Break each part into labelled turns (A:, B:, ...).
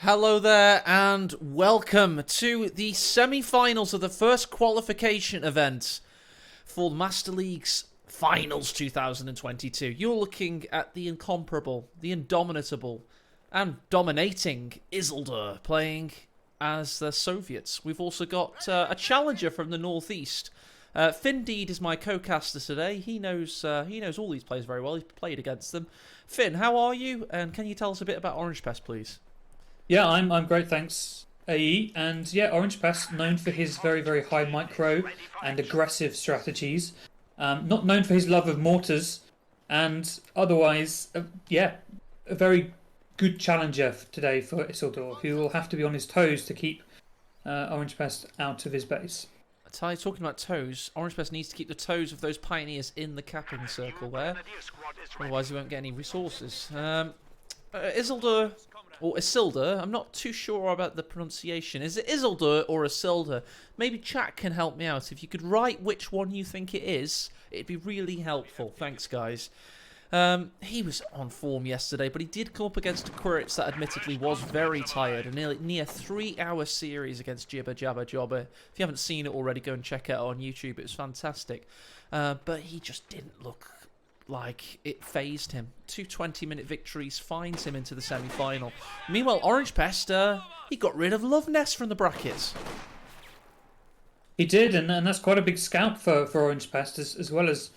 A: Hello there and welcome to the semi-finals of the first qualification event for Master League's Finals 2022. You're looking at the incomparable, the indomitable, and dominating Isildur playing as the Soviets. We've also got a challenger from the northeast. Findeed is my co-caster today. He knows all these players very well. He's played against them. Finn, how are you? And can you tell us a bit about OrangePest, please?
B: Yeah, I'm great, thanks, AE. And yeah, OrangePest known for his very, very high micro and aggressive strategies. Not known for his love of mortars, and otherwise, yeah, a very good challenger today for Isildur, who will have to be on his toes to keep OrangePest out of his base.
A: Ty, talking about toes, OrangePest needs to keep the toes of those pioneers in the capping circle there. Otherwise, he won't get any resources. Isildur, or Isildur, I'm not too sure about the pronunciation. Is it Isildur or Isildur? Maybe chat can help me out. If you could write which one you think it is, it'd be really helpful. Thanks, guys. He was on form yesterday, but he did come up against a Quirits that admittedly was very tired. A near 3-hour series against Jibber Jabber Jobber. If you haven't seen it already, go and check it out on YouTube. It was fantastic. But he just didn't look like it phased him. 2 20-minute victories finds him into the semi-final. Meanwhile, OrangePest, he got rid of Love Nest from the brackets.
B: He did, and that's quite a big scalp for OrangePest, as well as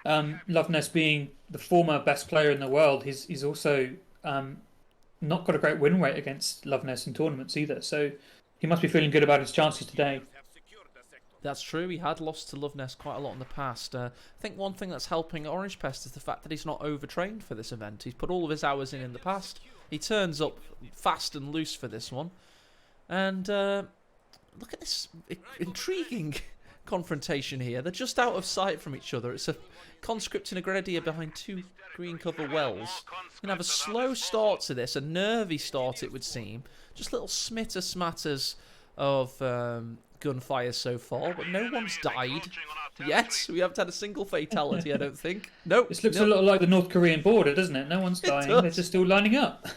B: Love Nest being the former best player in the world. He's also not got a great win rate against Love Nest in tournaments either, so he must be feeling good about his chances today.
A: That's true, he had lost to Love Nest quite a lot in the past. I think one thing that's helping OrangePest is the fact that he's not overtrained for this event. He's put all of his hours in the past. He turns up fast and loose for this one. And look at this intriguing confrontation here. They're just out of sight from each other. It's a conscript and a grenadier behind 2 green cover wells. You're going to have a slow start to this, a nervy start it would seem. Just little smatters of gunfire so far, but no one's died yet. We haven't had a single fatality, I don't think. Nope.
B: This looks a lot like the North Korean border, doesn't it? No one's dying, they're just still lining up.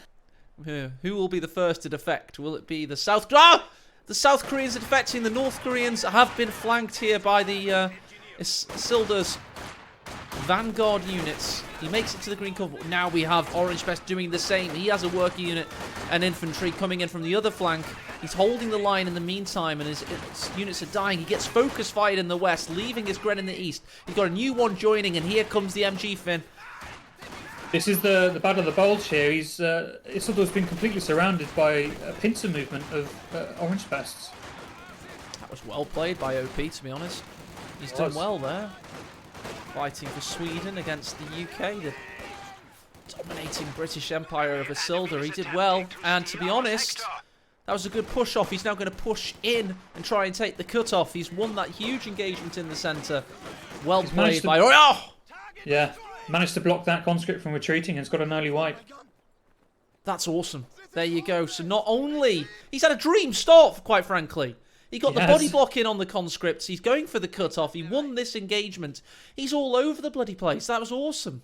A: Who will be the first to defect? Will it be the South... Ah! The South Koreans are defecting. The North Koreans have been flanked here by the Isildur's vanguard units. He makes it to the green cover. Now we have OrangePest doing the same. He has a worker unit and infantry coming in from the other flank. He's holding the line in the meantime, and his units are dying. He gets focus fired in the west, leaving his Gren in the east. He's got a new one joining, and here comes the MG Finn.
B: This is the Battle of the Bulge here. Isildur's been completely surrounded by a pincer movement of OrangePests.
A: That was well played by OP, to be honest. He's done well there. Fighting for Sweden against the UK, the dominating British Empire of Isildur. He did well, and to be honest, that was a good push off. He's now going to push in and try and take the cut-off. He's won that huge engagement in the centre. Well played by... Oh!
B: Yeah, managed to block that conscript from retreating and has got an early wipe.
A: That's awesome. There you go. So not only... He's had a dream start, quite frankly. He got the body block in on the conscripts. He's going for the cut-off. He won this engagement. He's all over the bloody place. That was awesome.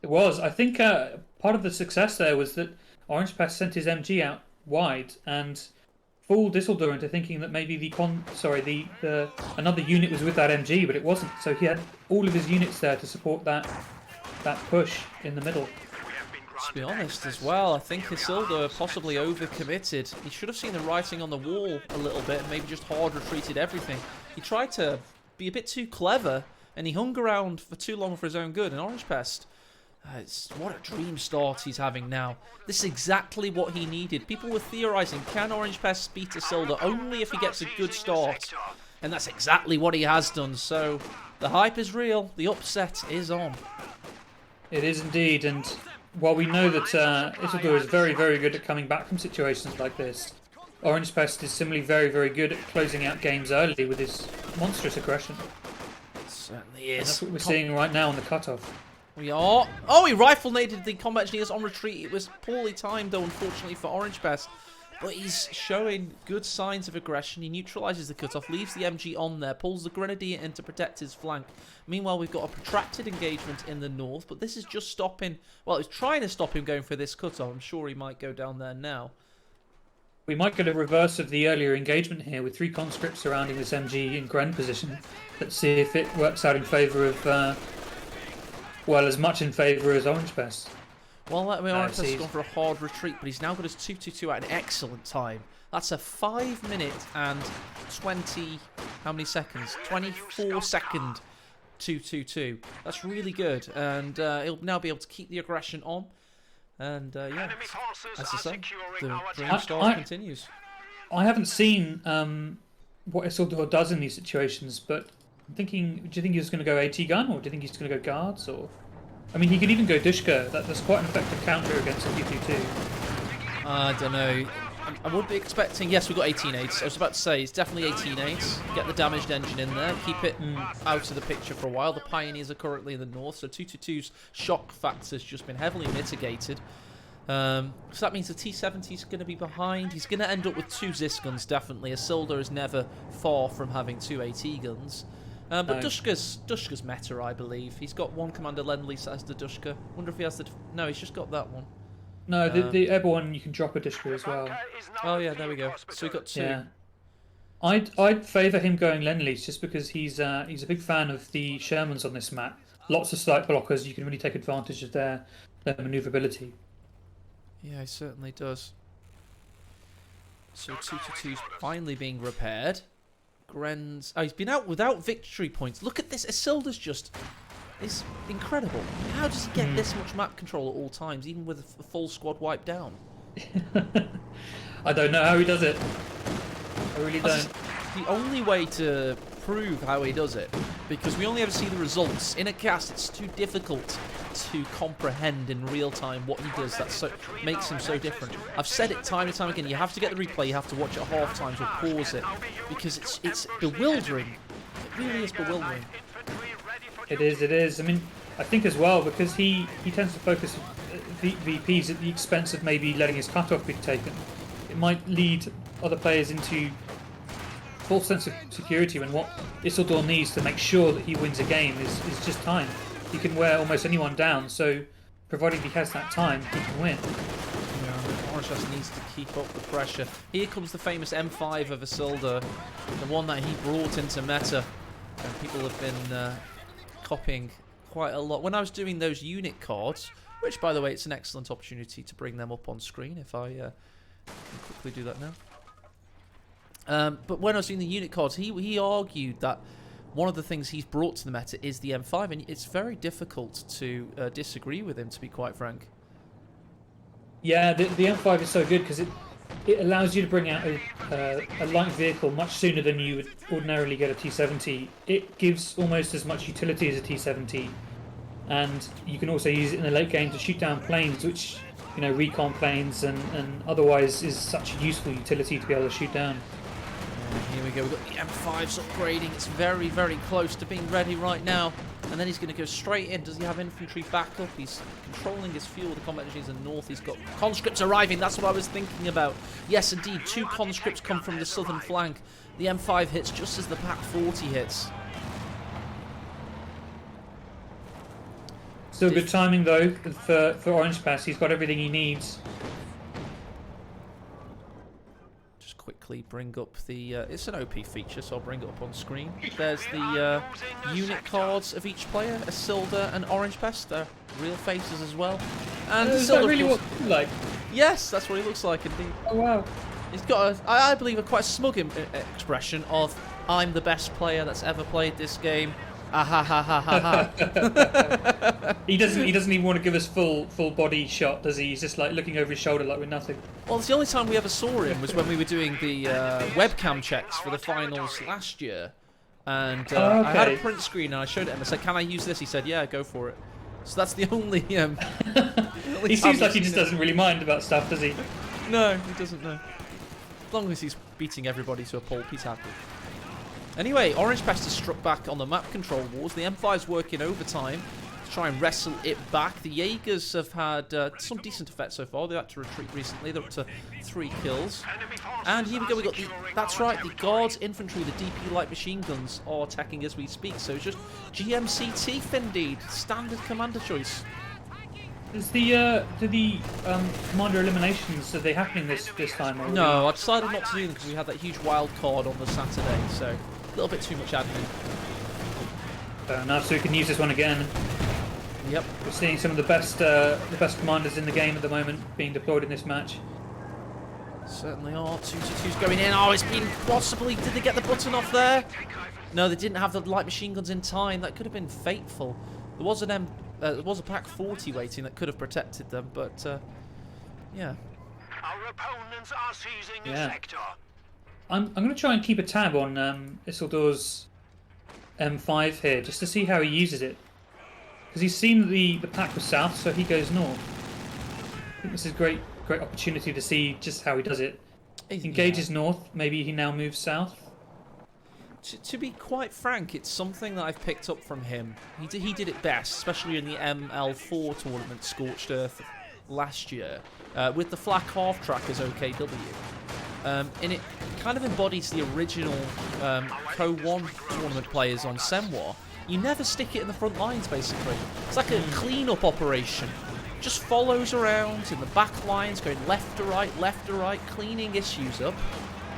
B: It was. I think part of the success there was that OrangePest sent his MG out wide and fooled Isildur into thinking that maybe another unit was with that MG, but it wasn't. So he had all of his units there to support that push in the middle.
A: To be honest as well, I think Isildur possibly overcommitted. He should have seen the writing on the wall a little bit and maybe just hard retreated everything. He tried to be a bit too clever and he hung around for too long for his own good. And OrangePest, what a dream start he's having now. This is exactly what he needed. People were theorising, can OrangePest beat Isildur only if he gets a good start? And that's exactly what he has done. So the hype is real. The upset is on.
B: It is indeed, and while we know that Isildur is very, very good at coming back from situations like this, OrangePest is similarly very, very good at closing out games early with his monstrous aggression.
A: It certainly is.
B: And that's what we're seeing right now on the cutoff.
A: We are... Oh, he rifle-naded the combat engineers on retreat. It was poorly timed, though, unfortunately, for OrangePest. But he's showing good signs of aggression. He neutralises the cutoff, leaves the MG on there, pulls the Grenadier in to protect his flank. Meanwhile, we've got a protracted engagement in the north, but this is just stopping... Well, it's trying to stop him going for this cutoff. I'm sure he might go down there now.
B: We might get a reverse of the earlier engagement here with 3 conscripts surrounding this MG in Gren position. Let's see if it works out in favour of, well, as much in favour as OrangePest.
A: Well, OrangePest has gone for a hard retreat, but he's now got his 222 at an excellent time. That's a 5 minute and 20, how many seconds? 24 second 222. That's really good, and he'll now be able to keep the aggression on. And yeah, as I say, the dream start continues.
B: I haven't seen what Isildur does in these situations, but I'm thinking, do you think he's going to go AT gun, or do you think he's going to go guards? Or, I mean, he could even go Dushka. That's quite an effective counter against a 222.
A: I don't know. I would be expecting. Yes, we've got 18-8s. I was about to say it's definitely 18-8s. Get the damaged engine in there. Keep it out of the picture for a while. The Pioneers are currently in the north, so 222's shock factor has just been heavily mitigated. So that means the T-70 is going to be behind. He's going to end up with 2 Zis guns, definitely. Isildur is never far from having 2 AT guns. But no. Dushka's meta, I believe. He's got 1 Commander Lend-Lease as the Dushka. Wonder if he has the... No, he's just got that one.
B: No, the airborne, you can drop a Dushka as well.
A: Oh yeah, there we go. So we got 2.
B: Yeah. I'd favour him going Lend-Lease just because he's a big fan of the Shermans on this map. Lots of slight blockers. You can really take advantage of their manoeuvrability.
A: Yeah, he certainly does. So 222's finally being repaired. Gren's... Oh, he's been out without victory points. Look at this. Isildur's just... It's incredible. How does he get this much map control at all times, even with a full squad wiped down?
B: I don't know how he does it. I really don't.
A: The only way to prove how he does it, because we only ever see the results. In a cast, it's too difficult to comprehend in real time what he does. That makes him so different. I've said it time and time again. You have to get the replay. You have to watch it half times or pause it, because it's bewildering. It really is bewildering.
B: It is. I mean, I think as well, because he tends to focus VPs at the expense of maybe letting his cutoff be taken. It might lead other players into false sense of security when what Isildur needs to make sure that he wins a game is just time. He can wear almost anyone down, so providing he has that time, he can win.
A: Yeah, OrangePest needs to keep up the pressure. Here comes the famous M5 of Isildur, the one that he brought into meta, and people have been copying quite a lot. When I was doing those unit cards, which by the way, it's an excellent opportunity to bring them up on screen if I can quickly do that now. But when I was doing the unit cards, he argued that one of the things he's brought to the meta is the M5, and it's very difficult to disagree with him, to be quite frank.
B: Yeah, the M5 is so good because it allows you to bring out a light vehicle much sooner than you would ordinarily get a T-70. It gives almost as much utility as a T-70, and you can also use it in the late game to shoot down planes, which, you know, recon planes and otherwise is such a useful utility to be able to shoot down.
A: Here we go, we've got the M5's upgrading. It's very, very close to being ready right now. And then he's going to go straight in. Does he have infantry backup? He's controlling his fuel. The combat engineers in the north. He's got conscripts arriving. That's what I was thinking about. Yes, indeed. 2 conscripts come from the southern flank. The M5 hits just as the PaK-40 hits.
B: Still good timing, though, for OrangePest. He's got everything he needs.
A: Quickly bring up the it's an OP feature, so I'll bring it up on screen. There's the unit cards of each player, Isildur and OrangePest. They're real faces as well. And
B: is that really what he looks like?
A: Yes, that's what he looks like indeed.
B: Oh wow.
A: He's got I believe a quite smug expression of "I'm the best player that's ever played this game." Ah ha ha ha ha ha.
B: He doesn't even want to give us full body shot, does he? He's just like looking over his shoulder like we're nothing.
A: Well, it's the only time we ever saw him was when we were doing the webcam checks for the finals last year. And
B: okay.
A: I had a print screen and I showed it him. I said, "Can I use this?" He said, "Yeah, go for it." So that's the only...
B: He seems like he just doesn't really mind about stuff, does he?
A: No, he doesn't know. As long as he's beating everybody to a pulp, he's happy. Anyway, OrangePest has struck back on the map control wars. The M5's working overtime to try and wrestle it back. The Jaegers have had some decent effect so far. They had to retreat recently. They're up to 3 kills. And here we go. We got that's right, the Guards infantry, the DP light machine guns are attacking as we speak. So it's just GMCT indeed, standard commander choice.
B: Is the do the commander eliminations, are they happening this time? Or
A: No, I decided not to do them because we had that huge wild card on the Saturday, so a little bit too much admin.
B: Fair enough. So we can use this one again.
A: Yep.
B: We're seeing some of the best commanders in the game at the moment being deployed in this match.
A: Certainly are. 222's going in. Oh, it's been possibly... Did they get the button off there? No, they didn't have the light machine guns in time. That could have been fateful. There was there was a Pack 40 waiting that could have protected them, but yeah.
C: Our opponents are seizing a sector.
B: I'm going to try and keep a tab on Isildur's M5 here, just to see how he uses it. Because he's seen the pack was south, so he goes north. I think this is a great opportunity to see just how he does it. He engages north, maybe he now moves south.
A: To be quite frank, it's something that I've picked up from him. He did it best, especially in the ML4 tournament, Scorched Earth, last year, with the flak half track as OKW. And it kind of embodies the original Co-1 tournament players on Senwa. You never stick it in the front lines, basically. It's like a clean-up operation. Just follows around in the back lines, going left to right, cleaning issues up.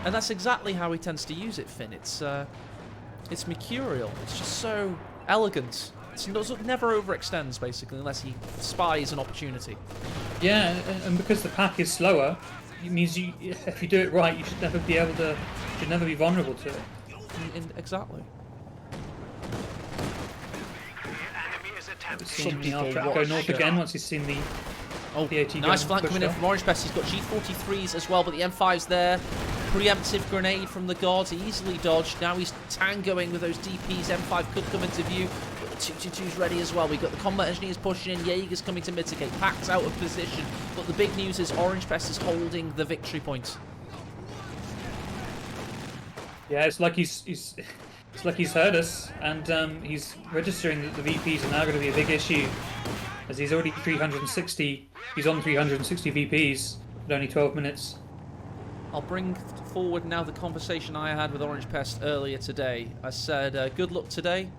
A: And that's exactly how he tends to use it, Finn. It's mercurial. It's just so elegant. It never overextends, basically, unless he spies an opportunity.
B: Yeah, and because the pack is slower, it means if you do it right, you should never be vulnerable to it.
A: Exactly.
B: Some people go north again once he's seen the.
A: Oh, nice flank coming in from OrangePest. He's got G43s as well, but the M5's there. Preemptive grenade from the guards, easily dodged. Now he's tangoing with those DPs. M5 could come into view, but the 222's ready as well. We've got the combat engineers pushing in. Jaeger's coming to mitigate. Pack's out of position, but the big news is OrangePest is holding the victory point.
B: Yeah, it's like he's heard us, and he's registering that the VPs are now going to be a big issue, as he's already 360. He's on 360 VPs at only 12 minutes.
A: I'll bring forward now the conversation I had with OrangePest earlier today. I said, good luck today.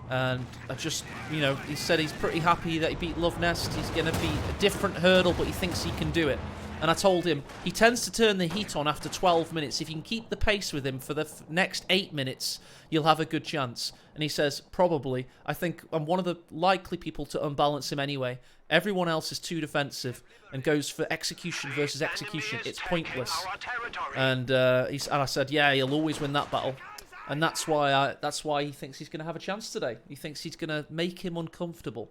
A: And I just, he said he's pretty happy that he beat Love Nest. He's going to be a different hurdle, but he thinks he can do it. And I told him, he tends to turn the heat on after 12 minutes. If you can keep the pace with him for the next 8 minutes, you'll have a good chance. And he says, probably. I think I'm one of the likely people to unbalance him anyway. Everyone else is too defensive and goes for execution versus execution. It's pointless. And I said, yeah, he'll always win that battle. And that's why he thinks he's going to have a chance today. He thinks he's going to make him uncomfortable.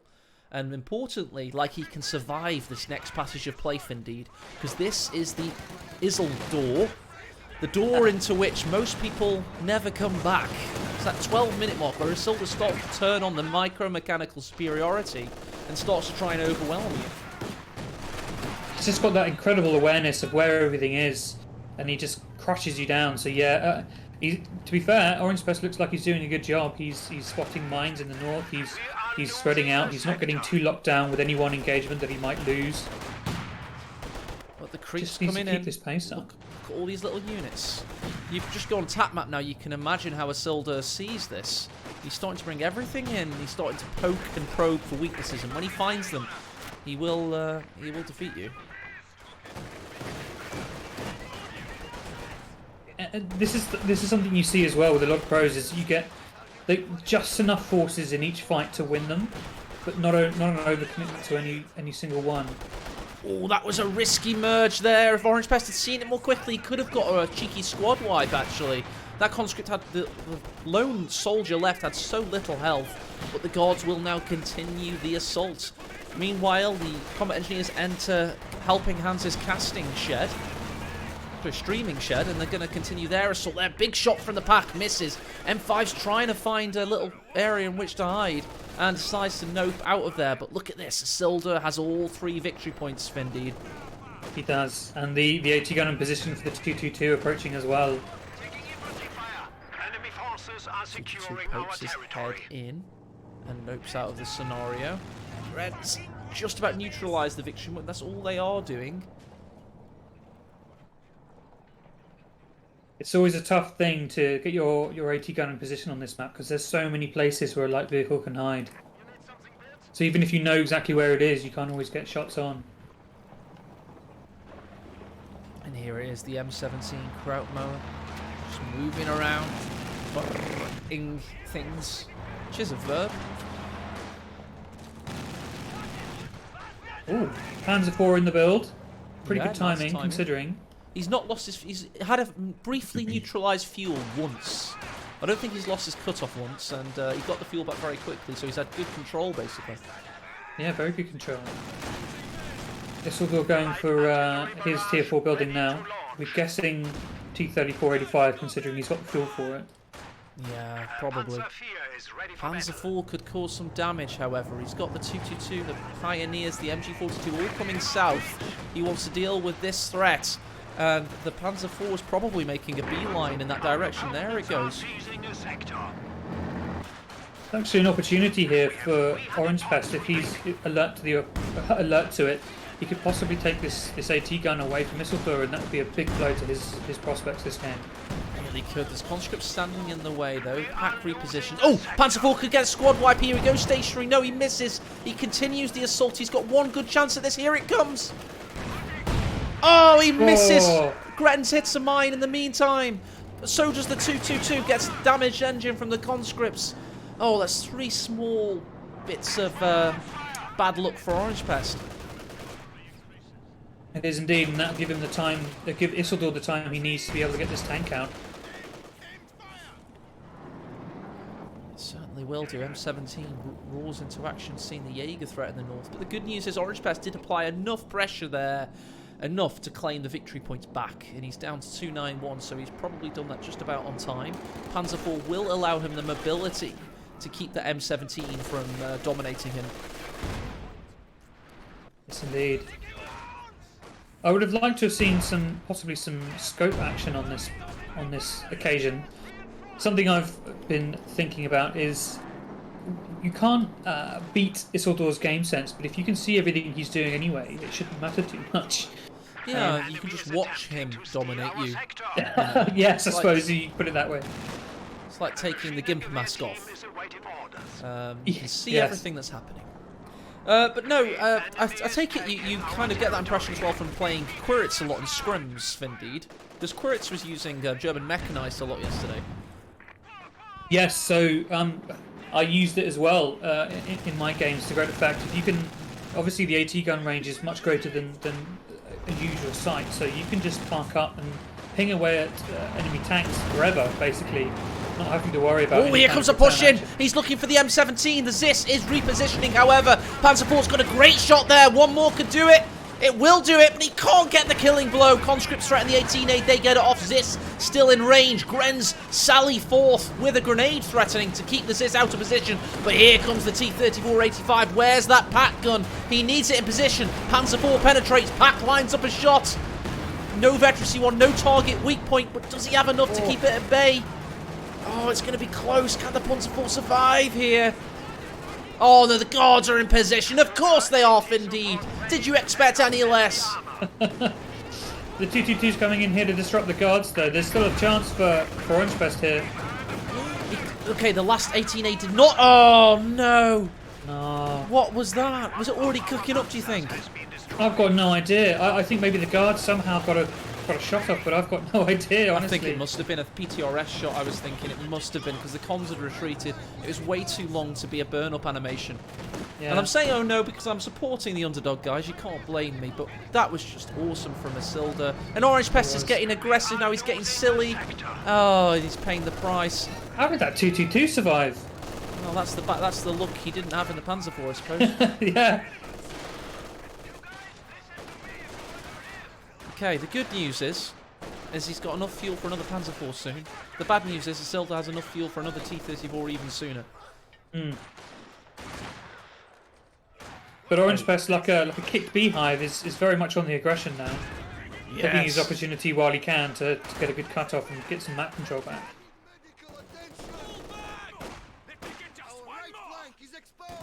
A: And importantly, like he can survive this next passage of play, indeed, because this is the Isildur, the door into which most people never come back. It's that 12-minute mark where Isildur starts to turn on the micro-mechanical superiority and starts to try and overwhelm you.
B: He's just got that incredible awareness of where everything is, and he just crushes you down. So yeah, to be fair, OrangePest looks like he's doing a good job. He's spotting mines in the north. He's spreading out. He's not getting too locked down with any one engagement that he might lose.
A: But the creeps
B: just needs
A: coming
B: to keep
A: in.
B: this pace up.
A: Look at all these little units. You've just gone tap map now. You can imagine how Isildur sees this. He's starting to bring everything in. He's starting to poke and probe for weaknesses, and when he finds them, he will defeat you.
B: And this is something you see as well with a lot of pros, is you get just enough forces in each fight to win them, but not an overcommitment to any single one.
A: Oh, that was a risky merge there. If OrangePest had seen it more quickly, he could have got a cheeky squad wipe, actually. That conscript had the lone soldier left had so little health, but the guards will now continue the assault. Meanwhile, the combat engineers enter Helping Hands' casting shed. To a streaming shed, and they're going to continue their assault there. Big shot from the pack, misses. M5's trying to find a little area in which to hide and decides to nope out of there. But look at this, Isildur has all 3 victory points, indeed.
B: He does, and the AT gun in position for the 222 approaching as well.
C: Enemy forces are securing our
A: Pokes his head
C: territory.
A: in and nopes out of the scenario. Reds just about neutralise the victory point. That's all they are doing.
B: It's always a tough thing to get your AT gun in position on this map, because there's so many places where a light vehicle can hide. So even if you know exactly where it is, you can't always get shots on.
A: And here it is, the M17 Kraut mower. Just moving around, burning things. Which is a verb.
B: Ooh, Panzer IV in the build. Pretty
A: Yeah,
B: good
A: nice
B: timing, considering.
A: He's not lost his... He's had a briefly neutralised fuel once. I don't think he's lost his cut-off once, and he got the fuel back very quickly, so he's had good control, basically.
B: Yeah, very good control. Guess we'll go going for his tier 4 building now. We're guessing T-34-85, considering he's got the fuel for it.
A: Yeah, probably. Panzer IV could cause some damage, however. He's got the 222, the Pioneers, the MG42 all coming south. He wants to deal with this threat. And the Panzer IV is probably making a beeline in that direction. There it goes.
B: Actually, an opportunity here for OrangePest. If he's alert to it, he could possibly take this AT gun away from Missile Thrower, and that would be a big blow to his prospects this game.
A: Really could. There's conscripts standing in the way, though. Pack repositioned. Oh, Panzer IV could get a squad wipe here. He goes stationary. No, he misses. He continues the assault. He's got one good chance at this. Here it comes. Oh, he misses.
B: Oh.
A: Gretens hits a mine in the meantime. So does the 222. Gets damaged engine from the conscripts. Oh, that's 3 small bits of bad luck for OrangePest.
B: It is indeed, and that'll give him the time, give Isildur the time he needs to be able to get this tank out.
A: It certainly will do. M17 roars into action, seeing the Jaeger threat in the north. But the good news is OrangePest did apply enough pressure there, enough to claim the victory points back. And he's down to 291, so he's probably done that just about on time. Panzer IV will allow him the mobility to keep the M17 from dominating him.
B: Yes, indeed. I would have liked to have seen possibly some scope action on this occasion. Something I've been thinking about is you can't beat Isildur's game sense, but if you can see everything he's doing anyway, it shouldn't matter too much.
A: Yeah, you can just watch him dominate you.
B: Yes, I suppose you put it that way.
A: It's like taking the Gimp mask off. You can see everything that's happening. But no, I take it you kind of get that impression as well from playing Quiritz a lot in scrims, Vindeed. Because Quiritz was using German mechanized a lot yesterday.
B: Yes, so I used it as well in my games to great effect. If you can, obviously the AT gun range is much greater than a usual sight, so you can just park up and ping away at enemy tanks forever, basically. Not having to worry about.
A: Oh, here comes a push in. He's looking for the M17. The Zis is repositioning, however. Panzer IV's got a great shot there. One more could do it. It will do it, but he can't get the killing blow. Conscripts threaten the 18-8. They get it off. Zis still in range. Grenz sally forth with a grenade threatening to keep the Zis out of position. But here comes the T-34-85. Where's that pack gun? He needs it in position. Panzer IV penetrates. Pack lines up a shot. No veterancy one, no target weak point, but does he have enough to keep it at bay? Oh, it's going to be close. Can the Panzer IV survive here? Oh, no, the guards are in position. Of course they are, indeed. Did you expect any less?
B: The 222's coming in here to disrupt the guards, though. There's still a chance for OrangePest here.
A: Okay, the last 18A did not... Oh, no.
B: No.
A: What was that? Was it already cooking up, do you think?
B: I've got no idea. I think maybe the guards somehow got a shot off, but I've got no idea, honestly.
A: I think it must have been a PTRS shot, I was thinking. It must have been, because the comms had retreated. It was way too long to be a burn-up animation. Yeah. And I'm saying oh no because I'm supporting the underdog, guys. You can't blame me, but that was just awesome from Isildur. And OrangePest is getting aggressive now. He's getting silly. Oh, he's paying the price.
B: How did that 222 survive?
A: Well, that's the look he didn't have in the Panzer IV, I suppose.
B: Yeah.
A: Okay, the good news is he's got enough fuel for another Panzer IV soon. The bad news is Isildur has enough fuel for another T-34 even sooner.
B: But OrangePest, like a kicked beehive, is very much on the aggression now.
A: Yes.
B: Taking his opportunity while he can to get a good cut-off and get some map control back.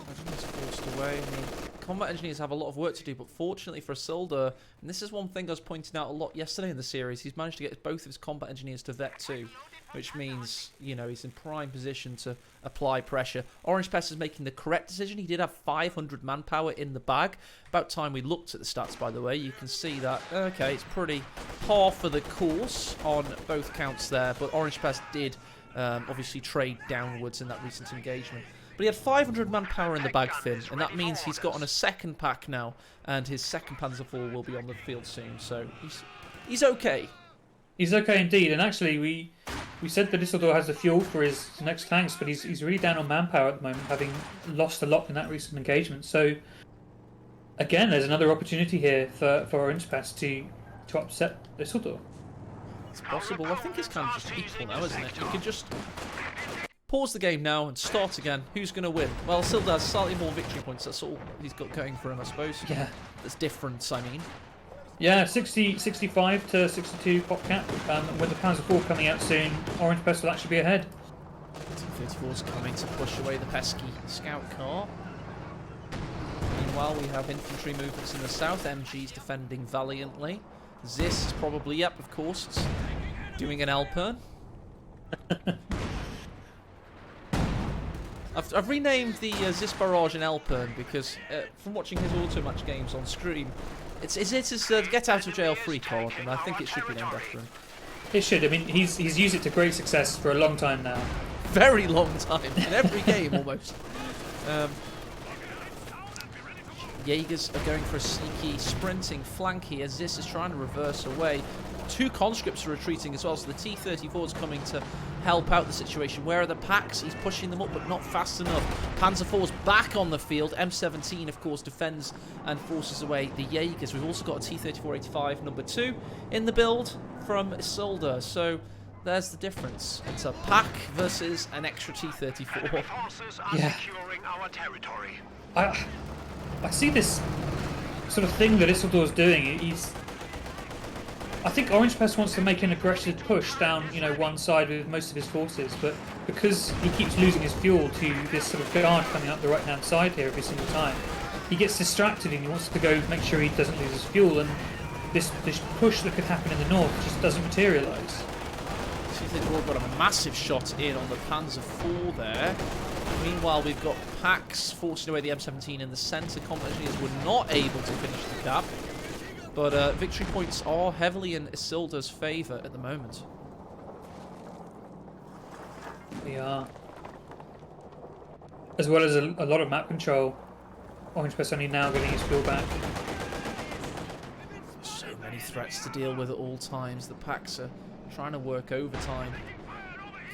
A: Engineers forced away. I mean, combat engineers have a lot of work to do, but fortunately for Isildur, and this is one thing I was pointing out a lot yesterday in the series, he's managed to get both of his combat engineers to Vet 2. which means, you know, he's in prime position to apply pressure. OrangePest is making the correct decision. He did have 500 manpower in the bag. About time we looked at the stats, by the way. You can see that, okay, it's pretty par for the course on both counts there, but OrangePest did obviously trade downwards in that recent engagement. But he had 500 manpower in the bag, Finn, and that means he's got on a second pack now, and his second Panzer IV will be on the field soon, so he's okay.
B: He's okay indeed, and actually we said that Isildur has the fuel for his next tanks, but he's really down on manpower at the moment, having lost a lot in that recent engagement. So again, there's another opportunity here for OrangePest to upset Isildur.
A: It's possible. I think it's kind of just equal now, isn't it? You can just pause the game now and start again. Who's going to win? Well, Isildur has slightly more victory points. That's all he's got going for him, I suppose.
B: Yeah.
A: That's different, I mean.
B: Yeah, 65 to 62 pop cap. With the Panzer IV coming out soon, OrangePest will actually be ahead.
A: T-34's coming to push away the pesky scout car. Meanwhile, we have infantry movements in the south. MG's defending valiantly. Zis is probably, yep, of course, it's doing an Alpern. I've renamed the Zis Barrage an Alpern because from watching his auto match games on stream, it's his get out of jail free card, and I think it should be named after him.
B: It should. I mean, he's used it to great success for a long time now.
A: Very long time in every game almost. Jaegers are going for a sneaky sprinting flank here. Zis is trying to reverse away. Two conscripts are retreating as well, so the T-34 is coming to help out the situation. Where are the packs? He's pushing them up, but not fast enough. Panzer IV's back on the field. M17, of course, defends and forces away the Jaegers. We've also got a T-34-85 number 2 in the build from Isildur. So there's the difference. It's a pack versus an extra T-34.
B: Yeah. I see this sort of thing that Isildur's doing. I think OrangePest wants to make an aggressive push down, one side with most of his forces, but because he keeps losing his fuel to this sort of guard coming up the right-hand side here every single time, he gets distracted and he wants to go make sure he doesn't lose his fuel, and this push that could happen in the north just doesn't materialise.
A: T-34 got a massive shot in on the Panzer IV there. Meanwhile, we've got packs forcing away the M17 in the centre. Combat engineers were not able to finish the cap. But victory points are heavily in Isildur's favour at the moment.
B: They are. As well as a lot of map control. OrangePest only now getting his fuel back.
A: So many threats to deal with at all times. The packs are trying to work overtime.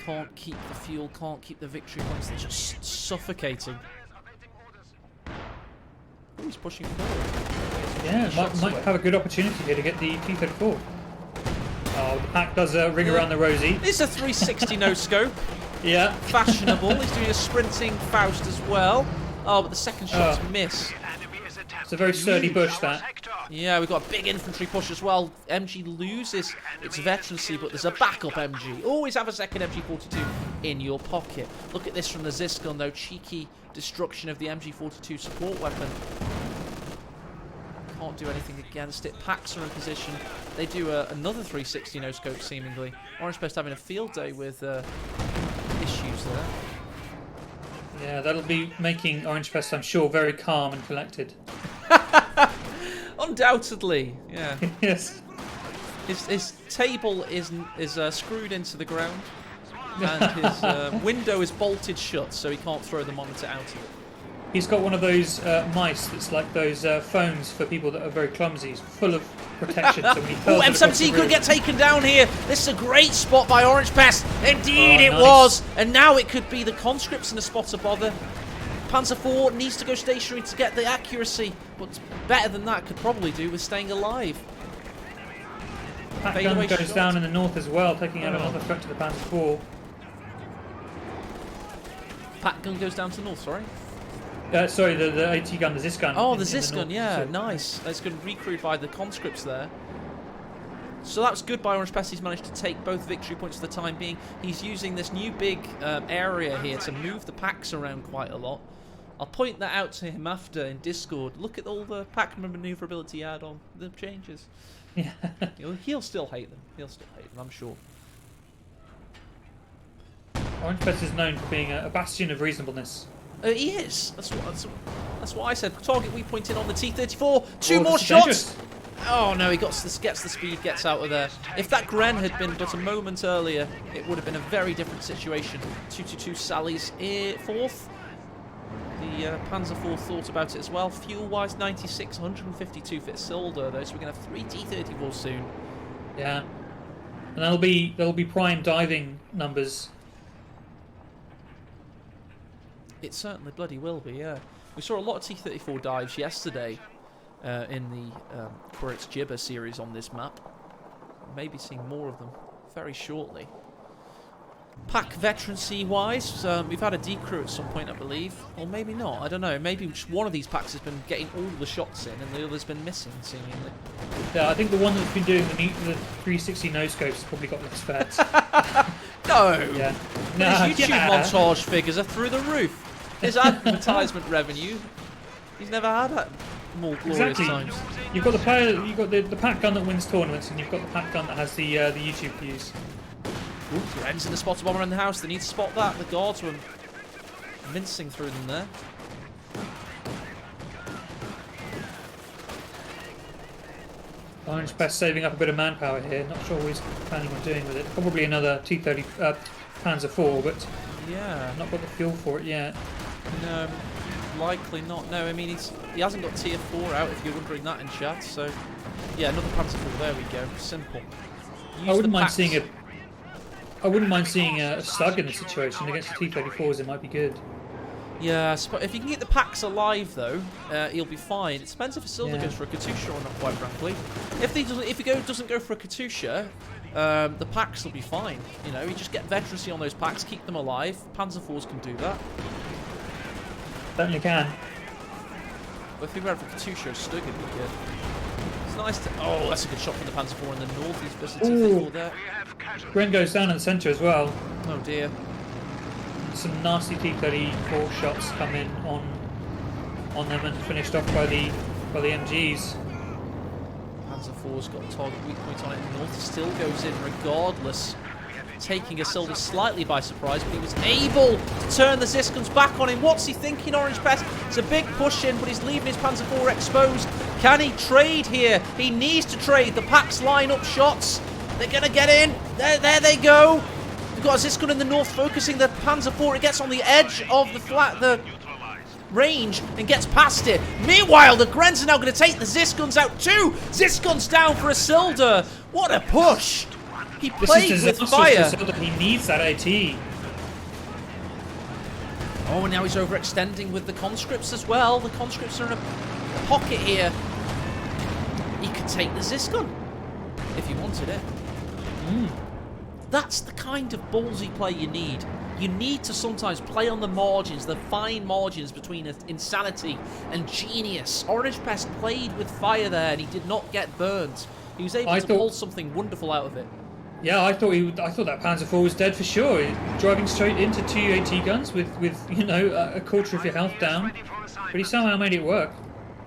A: Can't keep the fuel, can't keep the victory points. They're just suffocating. Oh, he's pushing forward.
B: Yeah, might have a good opportunity here to get the T-34. Oh, the pack does ring around the rosy.
A: It's a 360 no scope.
B: Yeah.
A: Fashionable. He's doing a sprinting Faust as well. Oh, but the second shot's missed.
B: It's a very sturdy bush, that.
A: Yeah, we've got a big infantry push as well. MG loses its veterancy, but there's a backup MG. Always have a second MG42 in your pocket. Look at this from the Zis gun, though. Cheeky destruction of the MG42 support weapon. Can't do anything against it. Packs are in position. They do another 360 no scope seemingly. OrangePest having a field day with issues there.
B: Yeah, that'll be making OrangePest, I'm sure, very calm and collected.
A: Undoubtedly, yeah.
B: Yes.
A: His table is screwed into the ground, and his window is bolted shut, so he can't throw the monitor out of it.
B: He's got one of those mice that's like those phones for people that are very clumsy. It's full of protection. So when he
A: oh, M17 could get taken down here. This is a great spot by OrangePest. Indeed, it was. And now it could be the conscripts in a spot of bother. Panzer IV needs to go stationary to get the accuracy, but better than that could probably do with staying alive.
B: Pack gun goes down in the north as well, taking out another threat to the Panzer IV.
A: Pack gun goes down to the north, sorry.
B: Sorry, the AT gun, the Zis gun.
A: Oh, the Zis gun, yeah, nice. That's good recruit by the conscripts there. So that's good by OrangePest. He's managed to take both victory points for the time being. He's using this new big area here to move the packs around quite a lot. I'll point that out to him after in Discord. Look at all the pack maneuverability add-on, the changes.
B: Yeah.
A: He'll still hate them. He'll still hate them, I'm sure.
B: OrangePest is known for being a bastion of reasonableness.
A: He is. That's what I said. Target we pointed on the T-34. Two
B: Oh,
A: more
B: this is
A: shots.
B: dangerous.
A: Oh no, he gets the speed, gets out of there. If that Gren had been but a moment earlier, it would have been a very different situation. 222 Sally's fourth. The Panzer IV thought about it as well. Fuel-wise, 96, 152 for Isildur though, so we're going to have 3 T-34s soon.
B: Yeah, and that'll be prime diving numbers.
A: It certainly bloody will be, yeah. We saw a lot of T-34 dives yesterday in the Quirix Gibber series on this map. Maybe seeing more of them very shortly. Pack veterancy-wise, we've had a decrew at some point, I believe. Or maybe not, I don't know. Maybe just one of these packs has been getting all the shots in and the other's been missing, seemingly.
B: Yeah, I think the one that's been doing the 360 no-scopes has probably got less vets.
A: No!
B: Yeah.
A: His YouTube montage figures are through the roof. His advertisement revenue, he's never had that more glorious times.
B: You've got the player, you've got the pack gun that wins tournaments, and you've got the pack gun that has the YouTube views.
A: Ooh, Gren's in the spotter bomber in the house. They need to spot that. The guards were mincing through them there.
B: OrangePest saving up a bit of manpower here. Not sure what he's planning on doing with it. Probably another T-30 Panzer IV, but
A: Yeah.
B: not got the fuel for it yet.
A: No, likely not. No, I mean he hasn't got tier 4 out. If you're wondering that in chat. So yeah, another Panzer IV. There we go. Simple.
B: I wouldn't mind seeing a slug in the situation against the T-34s. It might be good.
A: Yeah, if you can get the packs alive though, he'll be fine. It depends if Isildur goes for a Katusha or not, quite frankly. If he doesn't go for a Katusha, the packs will be fine. You know, you just get veterancy on those packs, keep them alive. Panzer IVs can do that.
B: Certainly can.
A: But if he went for Katusha, Stug would be good. It's nice to. Oh, that's a good shot from the Panzer IV in the north. He's versus T-34 there.
B: Gren goes down in the centre as well.
A: Oh dear.
B: Some nasty T-34 shots come in on them and finished off by the MGs.
A: Panzer IV's got a target weak point on it in the north. He still goes in regardless, taking Isildur slightly by surprise, but he was able to turn the Ziskuns back on him. What's he thinking, OrangePest? It's a big push in, but he's leaving his Panzer IV exposed. Can he trade here? He needs to trade. The packs line up shots. They're going to get in. There they go. We've got a Ziskun in the north focusing the Panzer IV. It gets on the edge of the range and gets past it. Meanwhile, the Grens are now going to take the Ziskuns out too. Ziskuns down for Isildur. What a push. He played with fire.
B: He needs that AT.
A: Oh, and now he's overextending with the conscripts as well. The conscripts are in a pocket here. He could take the Ziskun if he wanted it. That's the kind of ballsy play you need. You need to sometimes play on the margins, the fine margins between insanity and genius. OrangePest played with fire there and he did not get burned. He was able to pull something wonderful out of it.
B: Yeah, I thought that Panzer IV was dead for sure. Driving straight into 2 AT guns with you know a quarter of your health down, but he somehow made it work.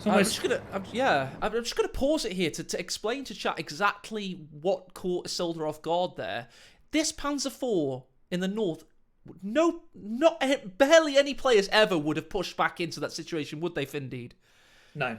A: I'm just gonna pause it here to explain to chat exactly what caught Isildur off guard there. This Panzer IV in the north, barely any players ever would have pushed back into that situation, would they, Findeed?
B: No.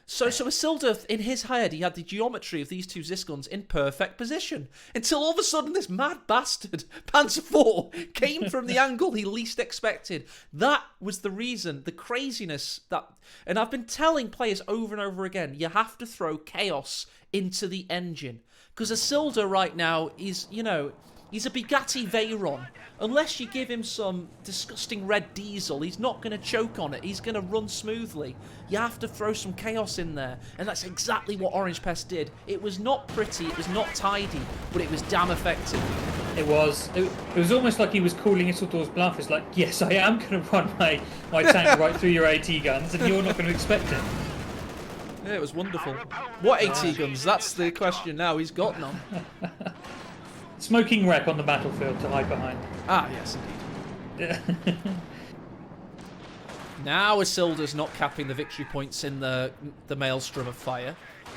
A: So Isildur, in his head, he had the geometry of these two Ziskuns in perfect position. Until all of a sudden this mad bastard, Panzer IV, came from the angle he least expected. That was the reason, the craziness that... And I've been telling players over and over again, you have to throw chaos into the engine. Because Isildur right now is, you know... He's a Bugatti Veyron. Unless you give him some disgusting red diesel, he's not going to choke on it. He's going to run smoothly. You have to throw some chaos in there. And that's exactly what OrangePest did. It was not pretty, it was not tidy, but it was damn effective.
B: It was. It was almost like he was calling Isildur's bluff. It's like, yes, I am going to run my tank right through your AT guns, and you're not going to expect it.
A: Yeah, it was wonderful. What AT guns? That's the question now. He's got none.
B: Smoking wreck on the battlefield to hide behind.
A: Ah, yes, indeed. Now Isildur's not capping the victory points in the maelstrom of fire.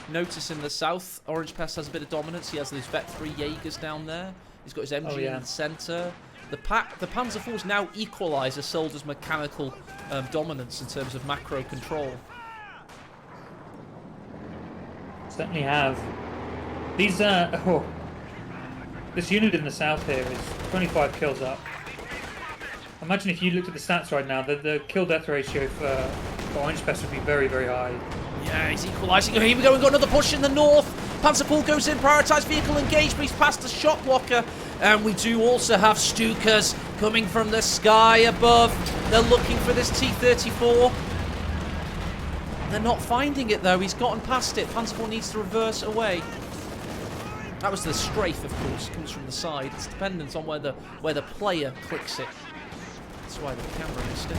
A: Notice in the south, OrangePest has a bit of dominance. He has these Vet 3 Jaegers down there. He's got his MG in the centre. The Panzer IVs now equalise Isildar's mechanical dominance in terms of macro control.
B: Certainly have. These this unit in the south here is 25 kills up. Imagine if you looked at the stats right now, the kill-death ratio for OrangePest would be very, very high.
A: Yeah, he's equalising. Here we go, we've got another push in the north. Panzer IV goes in, prioritised vehicle engagement, he's past the shot blocker. And we do also have Stukas coming from the sky above. They're looking for this T-34. They're not finding it though, he's gotten past it. Panzer IV needs to reverse away. That was the strafe, of course, comes from the side. It's dependent on where the player clicks it. That's why the camera missed it.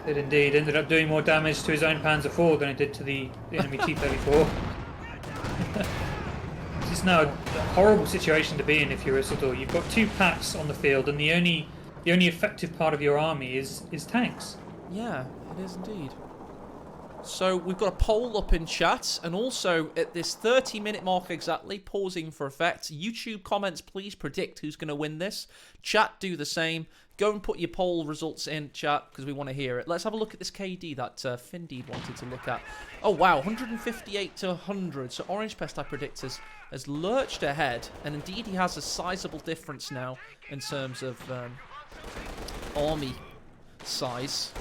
B: It indeed ended up doing more damage to his own Panzer IV than it did to the enemy T-34. This is now a horrible situation to be in if you're Isildur. You've got 2 packs on the field, and the only effective part of your army is tanks.
A: Yeah, it is indeed. So we've got a poll up in chat, and also at this 30-minute mark exactly, pausing for effect. YouTube comments, please predict who's going to win this. Chat, do the same. Go and put your poll results in chat because we want to hear it. Let's have a look at this KD that Findeed wanted to look at. Oh wow, 158 to 100. So OrangePest, I predict, has lurched ahead, and indeed he has a sizable difference now in terms of army size.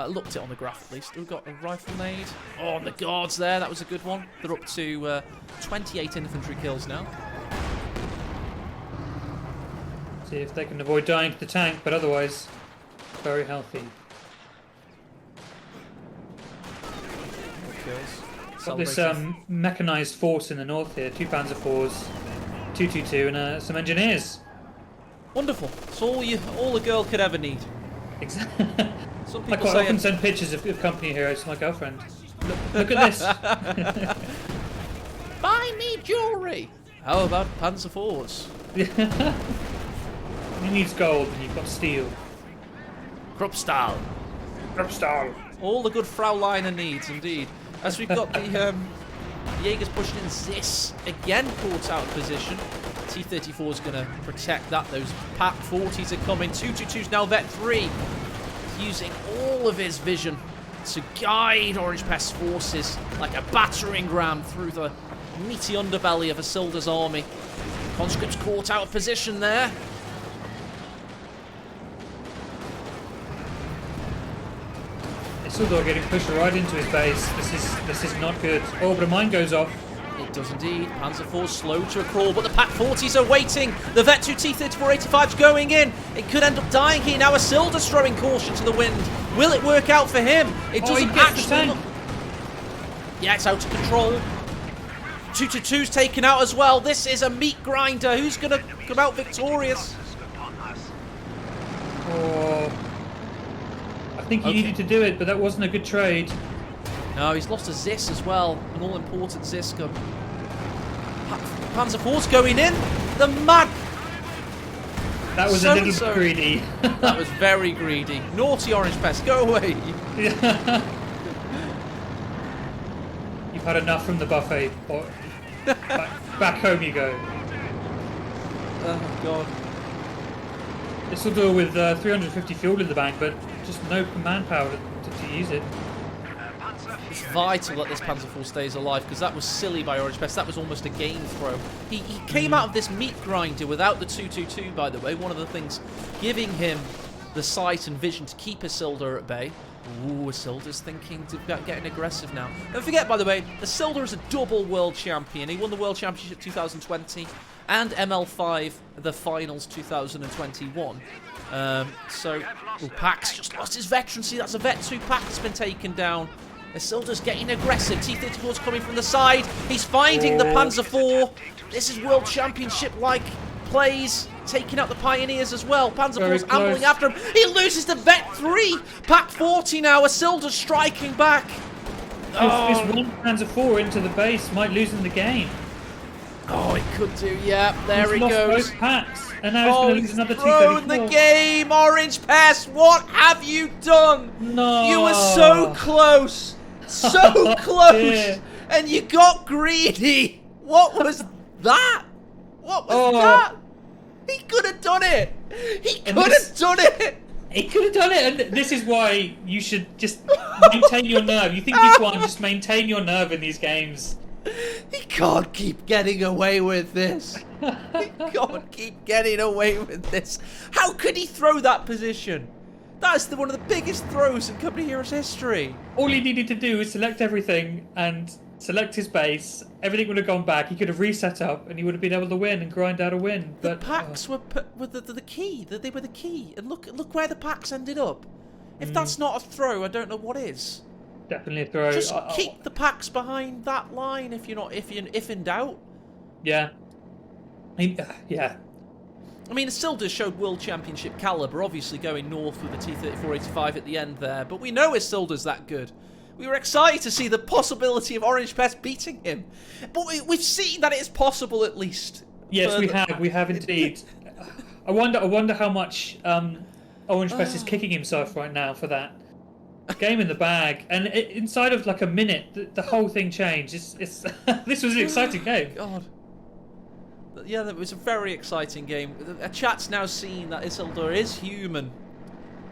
A: Looked it on the graph at least. We've got a rifle nade. Oh, and the guards there. That was a good one. They're up to 28 infantry kills now.
B: See if they can avoid dying to the tank, but otherwise, very healthy.
A: Kills.
B: Got this mechanised force in the north here. 2 Panzer IVs, 222, and some engineers.
A: Wonderful. It's all a girl could ever need.
B: Exactly.
A: Some
B: I
A: people
B: quite
A: say
B: often send pictures of company heroes to my girlfriend. Look at this.
A: Buy me jewellery. How about Panzer IVs?
B: He needs gold, and you've got steel.
A: Kruppstahl.
B: Kruppstahl.
A: All the good Frauliner needs, indeed. As we've got the Jaegers pushing in Zis again, caught out of position. T-34 is going to protect that. Those Pat 40s are coming. 222's now Vet 3. Using all of his vision to guide OrangePest's forces like a battering ram through the meaty underbelly of Isildar's army. Conscripts caught out of position there.
B: Isildur getting pushed right into his base. This is not good. Oh, but a mine goes off.
A: It does indeed. Panzer IV slow to a crawl, but the Pat 40s are waiting. The Vet 2 T-34-85's going in. It could end up dying here. Now Isildar's throwing caution to the wind. Will it work out for him? It doesn't actually look... Yeah, it's out of control. 222's taken out as well. This is a meat grinder. Who's going to come out victorious?
B: Oh, I think he needed to do it, but that wasn't a good trade.
A: No, he's lost a Zis as well. An all-important Zis gun. Panzer IV's going in. The mad...
B: That was a little bit greedy.
A: That was very greedy. Naughty OrangePest, go away.
B: You've had enough from the buffet. Back home you go.
A: Oh, God.
B: This will do with 350 fuel in the bank, but just no manpower to use it.
A: It's vital that this Panzer IV stays alive, because that was silly by OrangePest. That was almost a game throw. He came out of this meat grinder without the 222, by the way. One of the things giving him the sight and vision to keep Isildur at bay. Ooh, Isildar's thinking about getting aggressive now. Don't forget, by the way, Isildur is a double world champion. He won the World Championship 2020 and ML5, the finals 2021. Pax just lost his veterancy. That's a Vet 2 pack that's been taken down. Isildar's getting aggressive. T-34's coming from the side. He's finding the Panzer IV. This is World Championship-like plays. Taking out the Pioneers as well. Panzer IV's ambling after him. He loses to Vet 3. Pack 40 now. Isildar's striking back.
B: This one Panzer IV into the base might lose in the game.
A: Oh, it could do, yeah. There he
B: lost
A: goes.
B: Both packs, and now he's going to lose another
A: T-34. The game, OrangePest. What have you done?
B: No.
A: You were so close. So close. And you got greedy. What was that? What was
B: Oh.
A: that? He could have done it. He could have done it.
B: He could have done it, and this is why you should just maintain your nerve. You think you've won, just maintain your nerve in these games.
A: He can't keep getting away with this. He can't keep getting away with this. How could he throw that position? That's one of the biggest throws in Company Heroes history.
B: All he needed to do was select everything and select his base. Everything would have gone back. He could have reset up, and he would have been able to win and grind out a win.
A: The
B: But
A: packs were the key. They were the key. And look where the packs ended up. If that's not a throw, I don't know what is.
B: definitely a throw.
A: Just keep the packs behind that line if in doubt.
B: Yeah. Yeah.
A: I mean, Isildur showed World Championship caliber, obviously going north with the T-34-85 at the end there, but we know Isildur's that good. We were excited to see the possibility of OrangePest beating him, but we've seen that it's possible at least.
B: Yes, we have indeed. I wonder how much OrangePest is kicking himself right now for that. Game in the bag, and inside of like a minute, the whole thing changed. It's this was an exciting game.
A: God. Yeah, that was a very exciting game. A chat's now seen that Isildur is human.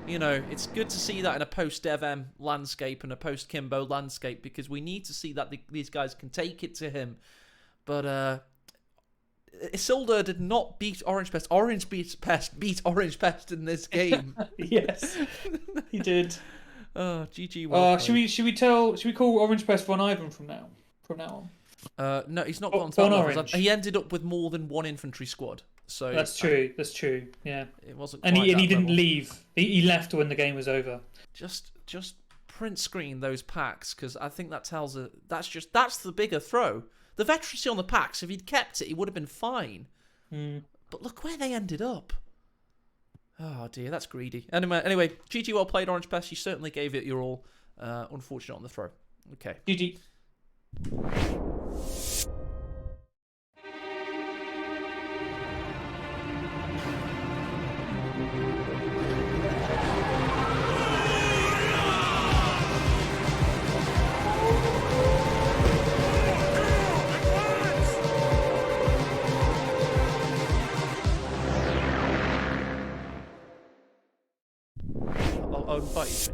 A: You know, it's good to see that in a post-DevM landscape and a post-Kimbo landscape, because we need to see that these guys can take it to him. But Isildur did not beat OrangePest. OrangePest beat OrangePest in this game.
B: Yes, he did.
A: Oh, GG. Well
B: should we call OrangePest Von Ivan from now on?
A: No, he's not gone to
B: Von
A: that
B: Orange.
A: level. He ended up with more than one infantry squad. So
B: That's true. That's true. Yeah.
A: It wasn't.
B: And
A: quite
B: he
A: that
B: didn't
A: level.
B: leave. He left when the game was over.
A: Just print screen those packs, because I think that tells us that's the bigger throw. The veterancy on the packs, if he'd kept it, he would have been fine. But look where they ended up. Oh dear, that's greedy. Anyway, GG, well played, OrangePest. You certainly gave it your all. Unfortunate on the throw. Okay.
B: GG.
A: I'll invite you.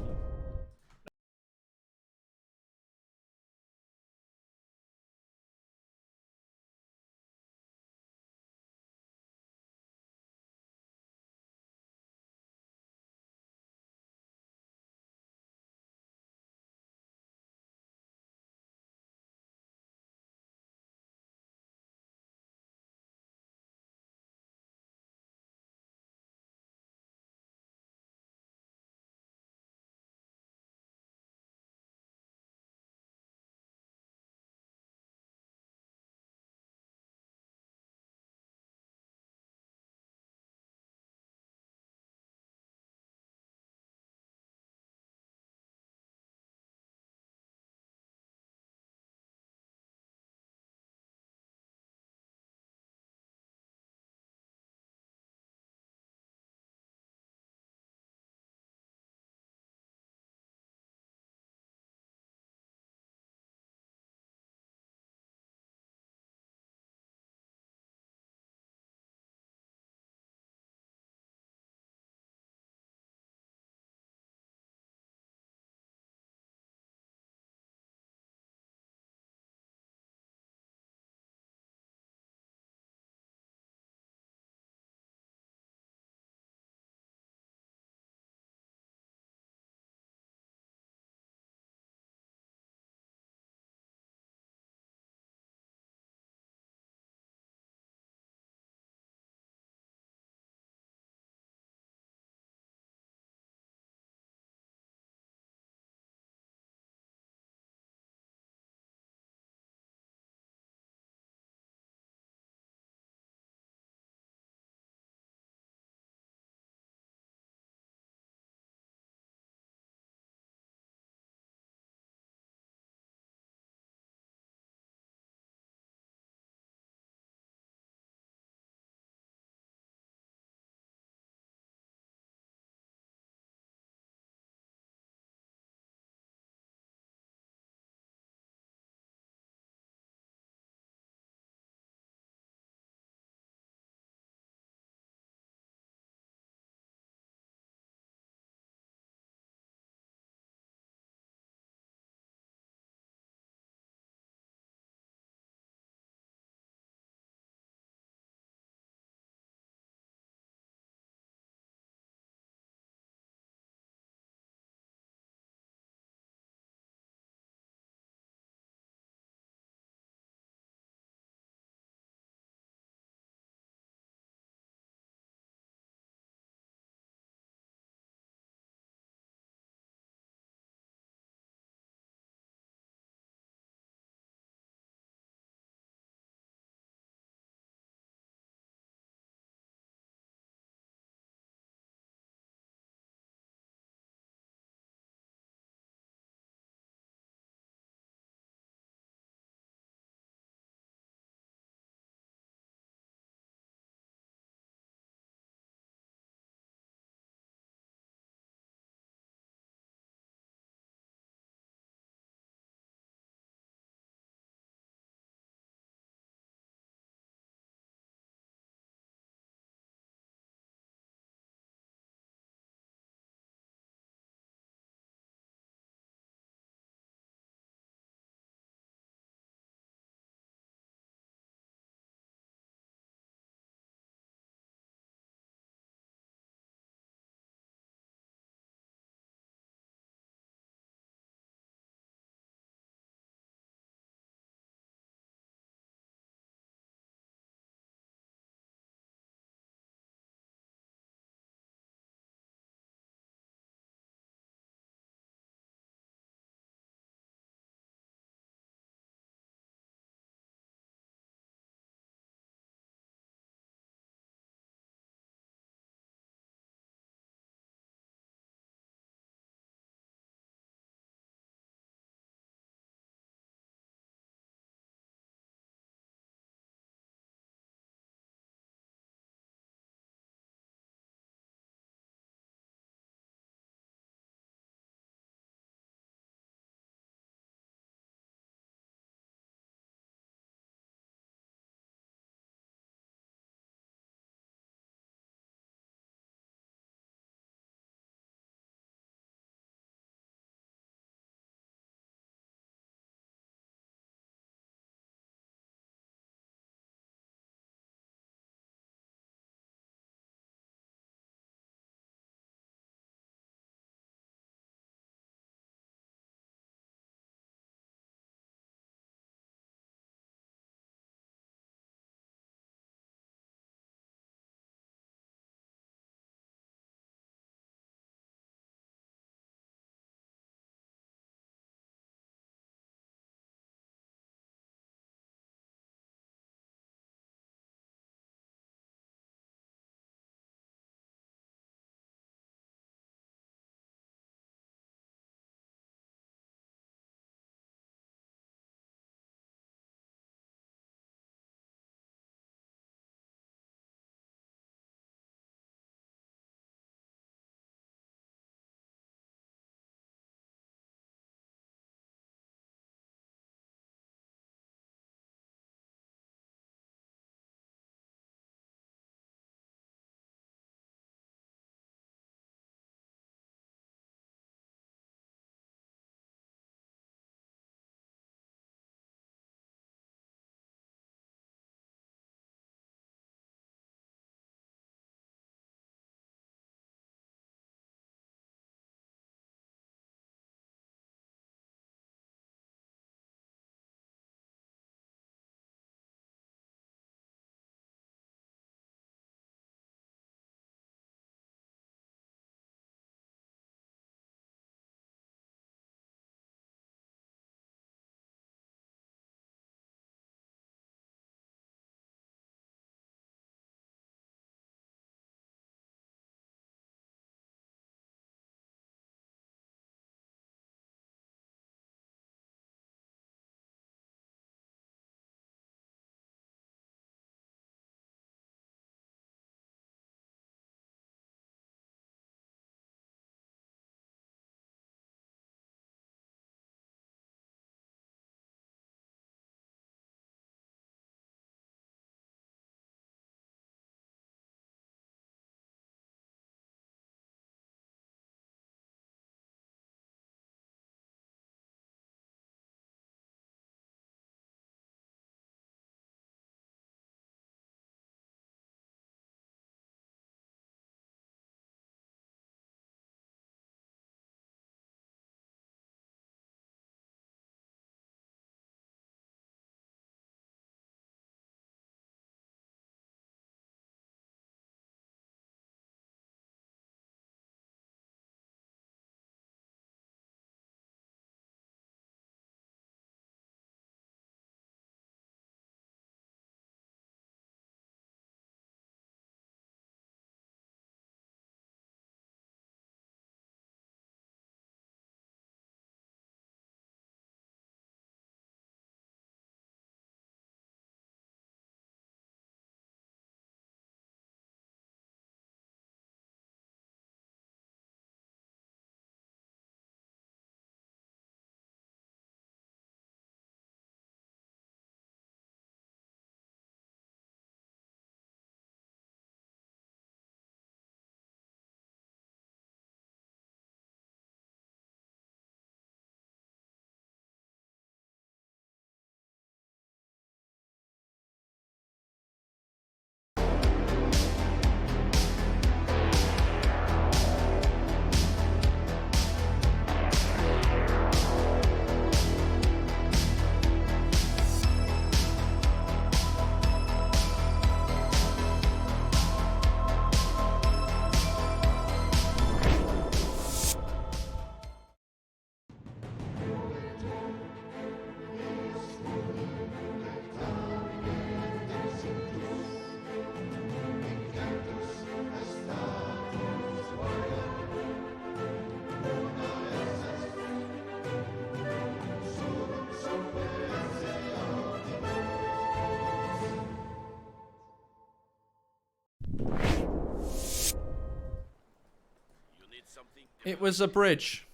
A: It was a bridge.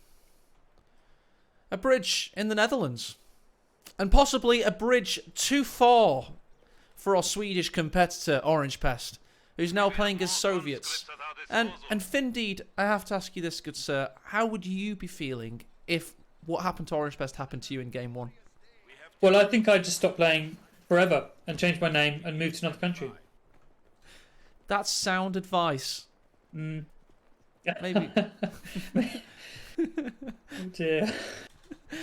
A: A bridge in the Netherlands. And possibly a bridge too far for our Swedish competitor, OrangePest, who's now playing as Soviets. And Findeed, I have to ask you this, good sir. How would you be feeling if what happened to OrangePest happened to you in Game 1?
B: Well, I think I'd just stop playing forever and change my name and move to another country.
A: That's sound advice.
B: Yeah.
A: Maybe.
B: Oh dear.
A: I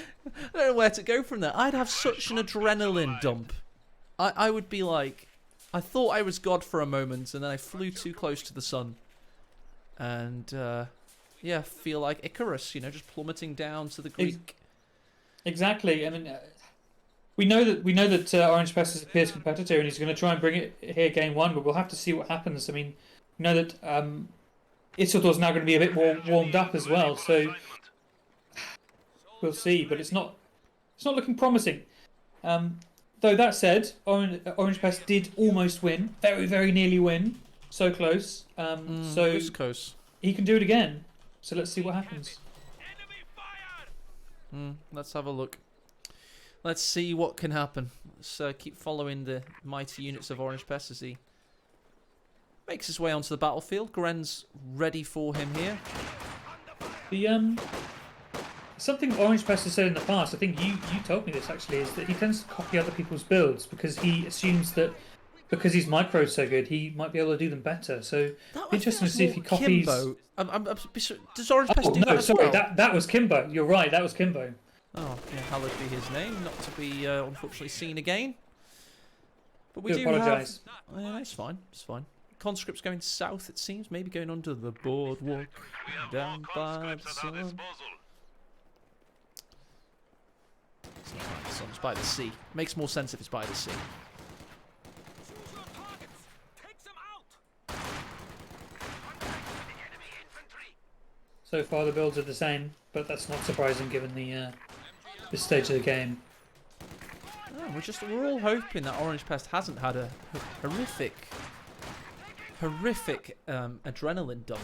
A: don't know where to go from there. I'd have such an adrenaline dump. I would be like, I thought I was God for a moment, and then I flew too close to the sun. And, yeah, feel like Icarus, you know, just plummeting down to the Greek.
B: Exactly. I mean, we know that OrangePest is a fierce competitor, and he's going to try and bring it here Game 1, but we'll have to see what happens. I mean, we know that Isildur's now going to be a bit more warmed up as well, so we'll see. But it's not looking promising. Though that said, OrangePest did almost win, very, very nearly win, so close. So
A: close.
B: He can do it again. So let's see what happens.
A: Let's have a look. Let's see what can happen. Let's keep following the mighty units of OrangePest as he makes his way onto the battlefield. Gren's ready for him here.
B: The something OrangePest has said in the past, I think you told me this actually, is that he tends to copy other people's builds because he assumes that because his micro is so good, he might be able to do them better. So interesting to see if he copies.
A: Kimbo. Does OrangePest do that as
B: sorry,
A: well?
B: that was Kimbo. You're right, that was Kimbo.
A: Oh, yeah, hallowed be his name, not to be unfortunately seen again. But we do
B: apologise.
A: have. Yeah, it's fine. It's fine. Conscripts going south, it seems. Maybe going under the boardwalk down by the sun. It's by the sea. Makes more sense if it's by the sea.
B: So far the builds are the same, but that's not surprising given the this stage of the game.
A: Oh, we're all hoping that OrangePest hasn't had a horrific adrenaline dump.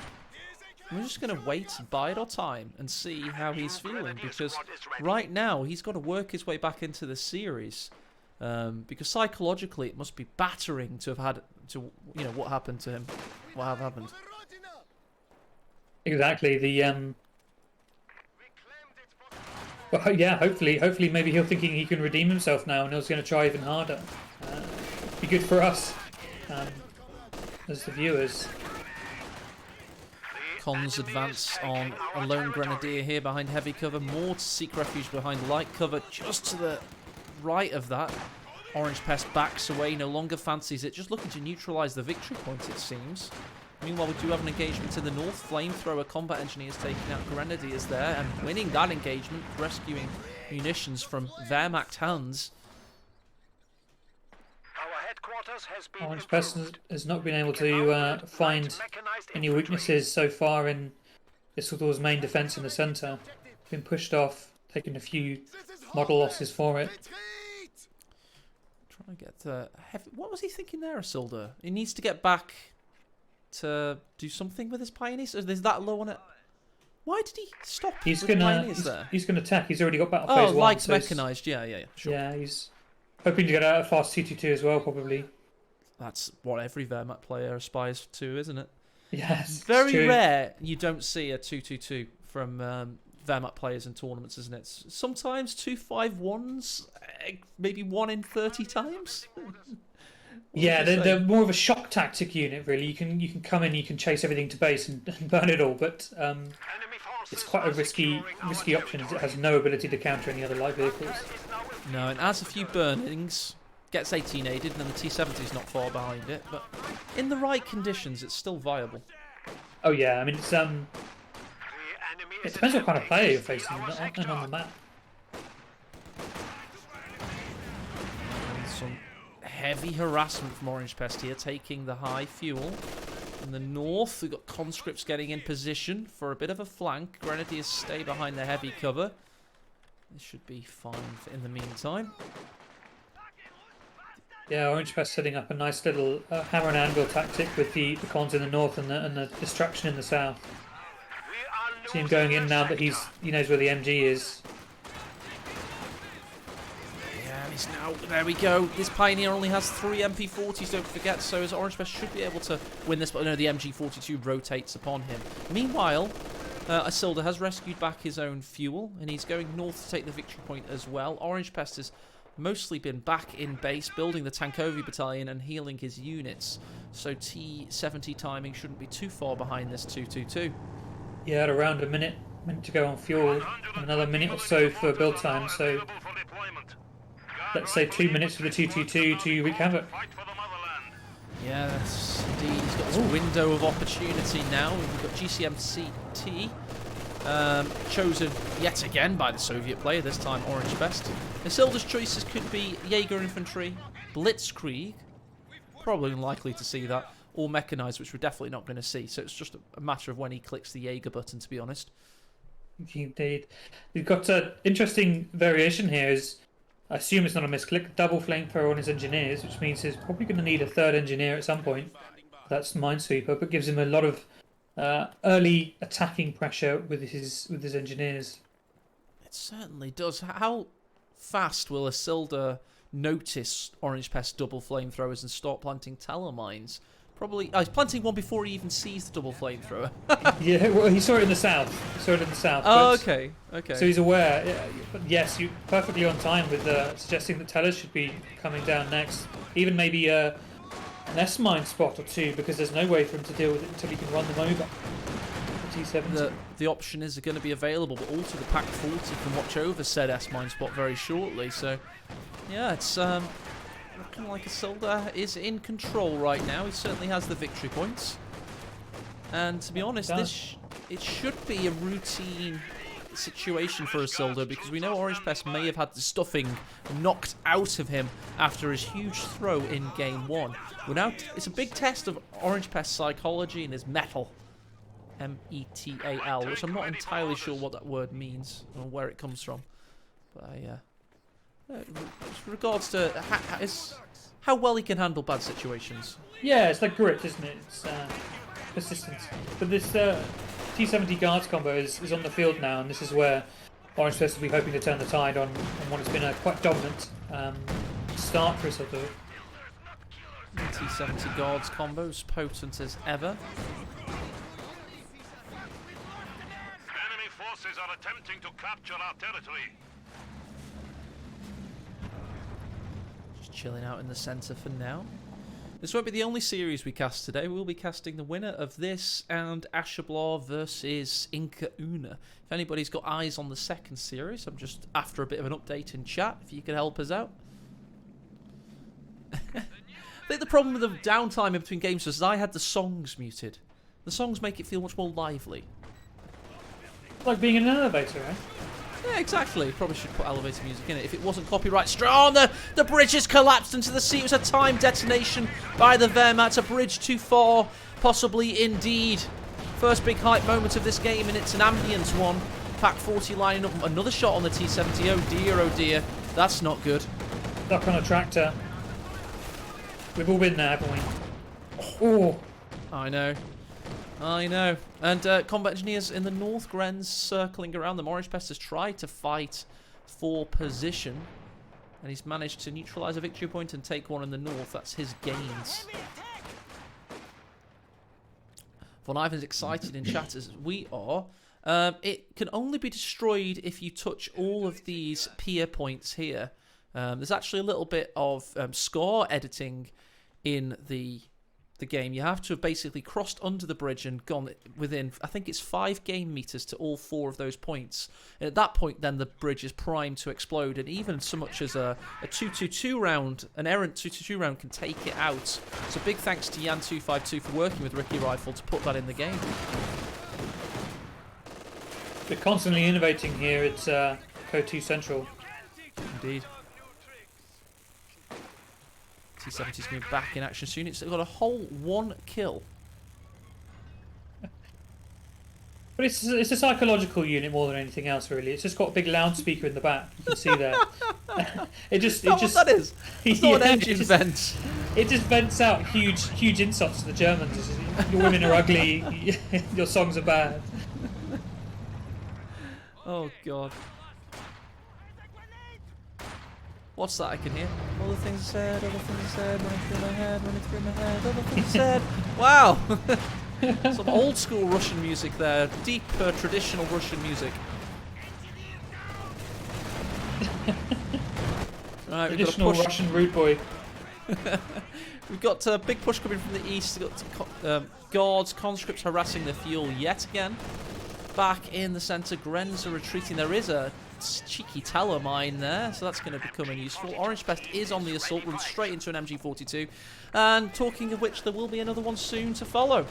A: We're just going to wait and bide our time and see how he's feeling, because right now he's got to work his way back into the series. Because psychologically it must be battering to have had to, you know, what happened to him, what have happened.
B: Exactly. Well, yeah. Hopefully, maybe he'll thinking he can redeem himself now, and he's going to try even harder. Be good for us as the viewers.
A: Cons advance on a lone grenadier here behind heavy cover. More to seek refuge behind light cover. Just to the right of that, OrangePest backs away. No longer fancies it. Just looking to neutralise the victory point, it seems. Meanwhile, we do have an engagement to the north. Flamethrower combat engineers taking out grenadiers there and winning that engagement, rescuing munitions from Wehrmacht hands.
B: OrangePest has not been able to find any weaknesses so far in Isildur's main defence in the centre. Been pushed off, taking a few model losses for it.
A: Trying to get heavy. What was he thinking there, Isildur? He needs to get back to do something with his pioneers. Is that low on it? Why did he stop?
B: He's gonna attack. He's already got battle phase 1.
A: Light mechanized. Yeah, sure.
B: Yeah, he's hoping to get out a fast 222 as well, probably.
A: That's what every Wehrmacht player aspires to, isn't it?
B: Yes.
A: Very rare you don't see a 222 from Wehrmacht players in tournaments, isn't it? Sometimes 251s, maybe 1 in 30 times.
B: Yeah, they're more of a shock tactic unit, really. You can come in, you can chase everything to base and burn it all, but it's quite a risky option, as it has no ability to counter any other light vehicles.
A: No, and adds a few burnings, gets 18 aided, and then the T-70 is not far behind it, but in the right conditions, it's still viable.
B: Oh yeah, I mean, it depends what kind of player you're facing and on the map.
A: Some heavy harassment from OrangePest here, taking the high fuel. In the north, we've got conscripts getting in position for a bit of a flank. Grenadiers stay behind the heavy cover. This should be fine in the meantime.
B: Yeah, OrangePest setting up a nice little hammer and anvil tactic with the cons in the north and the distraction in the south. See him going in now that he knows where the MG is.
A: Yeah, and he's now... There we go. This Pioneer only has 3 MP40s, don't forget, so his OrangePest should be able to win this, but no, the MG42 rotates upon him. Meanwhile, Isildur has rescued back his own fuel, and he's going north to take the victory point as well. OrangePest has mostly been back in base, building the Tankovi battalion and healing his units, so T70 timing shouldn't be too far behind this 222.
B: Yeah, at around a minute to go on fuel, another minute or so for build time, so let's say 2 minutes for the 222 to wreak havoc.
A: Yes, indeed. He's got this window of opportunity now. We've got GCMCT chosen yet again by the Soviet player, this time OrangePest. Isildur's choices could be Jaeger Infantry, Blitzkrieg, probably unlikely to see that, or Mechanized, which we're definitely not going to see. So it's just a matter of when he clicks the Jaeger button, to be honest.
B: Indeed. We've got an interesting variation here. Is I assume it's not a misclick. Double flamethrower on his engineers, which means he's probably going to need a third engineer at some point. That's Minesweeper, but gives him a lot of early attacking pressure with his engineers.
A: It certainly does. How fast will Isildur notice OrangePest double flamethrowers and start planting telemines? Probably. Oh, he's planting one before he even sees the double flamethrower.
B: Yeah, well, he saw it in the south.
A: Oh, okay. Okay.
B: So he's aware. Yes, you're perfectly on time with suggesting that Tellers should be coming down next. Even maybe an S-mine spot or two, because there's no way for him to deal with it until he can run them over. The T70.
A: The option is going to be available, but also the Pack 40 can watch over said S-mine spot very shortly. So, yeah, it's looking like Isildur is in control right now. He certainly has the victory points. And to be honest, it should be a routine situation for Isildur, because we know OrangePest may have had the stuffing knocked out of him after his huge throw in Game 1. It's a big test of OrangePest's psychology and his metal. M-E-T-A-L, which I'm not entirely sure what that word means or where it comes from. But with regards to how well he can handle bad situations.
B: Yeah, it's like grit, isn't it? It's persistence. But this T70 guards combo is on the field now, and this is where OrangePest will be hoping to turn the tide on what has been a quite dominant start for Isildur.
A: T70 guards combo as potent as ever.
C: Enemy forces are attempting to capture our territory.
A: Just chilling out in the centre for now. This won't be the only series we cast today. We'll be casting the winner of this and Ashablar versus Inca Una. If anybody's got eyes on the second series, I'm just after a bit of an update in chat, if you can help us out. I think the problem with the downtime in between games was I had the songs muted. The songs make it feel much more lively.
B: Like being in an elevator, right?
A: Yeah, exactly. Probably should put elevator music in it if it wasn't copyright strong. The bridge has collapsed into the sea. It was a timed detonation by the Wehrmacht. A bridge too far, possibly indeed. First big hype moment of this game, and it's an ambient one. Pack 40 lining up. Another shot on the T70. Oh dear. That's not good.
B: Stuck on a tractor. We've all been there, haven't we? Oh.
A: I know. And combat engineers in the North Grens circling around them. OrangePest has tried to fight for position, and he's managed to neutralise a victory point and take one in the north. That's his gains. Von Ivan's excited in chat as we are. It can only be destroyed if you touch all of these pier points here. There's actually a little bit of score editing in the game. You have to have basically crossed under the bridge and gone within, I think it's 5 game meters to all 4 of those points. And at that point, then the bridge is primed to explode, and even so much as a 222 round, an errant 222 round can take it out. So big thanks to Yan252 for working with Ricky Rifle to put that in the game.
B: We're constantly innovating here at Code 2 Central.
A: Indeed. T70's going to be back in action soon. It's got a whole 1 kill.
B: But it's a psychological unit more than anything else, really. It's just got a big loudspeaker in the back. You can see there.
A: What that is? It's not an engine vent.
B: It just vents out huge insults to the Germans. Your women are ugly. Your songs are bad.
A: Oh god. What's that I can hear? All the things I said, all the things I said, running through my head, running through my head, all the things I said. Wow! Some old school Russian music there. Deep traditional Russian music. Right, we've got a
B: Traditional
A: push.
B: Russian rude boy.
A: We've got a big push coming from the east. We've got guards, conscripts harassing the fuel yet again. Back in the centre, Grenz are retreating. There is a cheeky tower mine there, so that's going to become useful. OrangePest is on the assault, runs straight into an MG42. And talking of which, there will be another one soon to follow.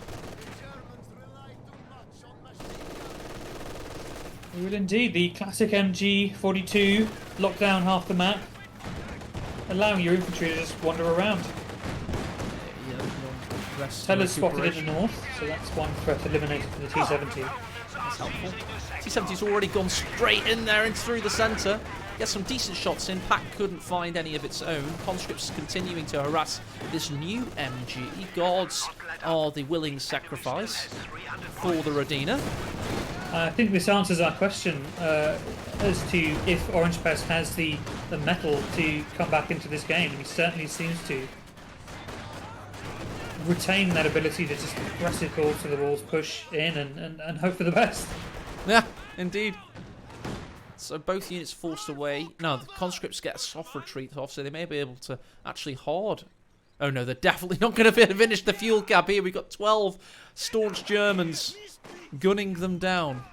B: It would indeed. The classic MG42 lock down half the map, allowing your infantry to just wander around. Teller's spotted in the north, so that's one threat eliminated for the T-70.
A: That's helpful. T-70's already gone straight in there and through the centre. Gets some decent shots in. Pack couldn't find any of its own. Conscripts continuing to harass this new MG. Guards are the willing sacrifice for the Rodina.
B: I think this answers our question as to if OrangePest has the mettle to come back into this game. He certainly seems to retain that ability to just aggressive balls to the walls, push in and hope for the best.
A: Yeah, indeed. So both units forced away. No, the conscripts get a soft retreat off, so they may be able to actually hard. Oh no, they're definitely not going to finish the fuel cap here. We've got 12 staunch Germans gunning them down.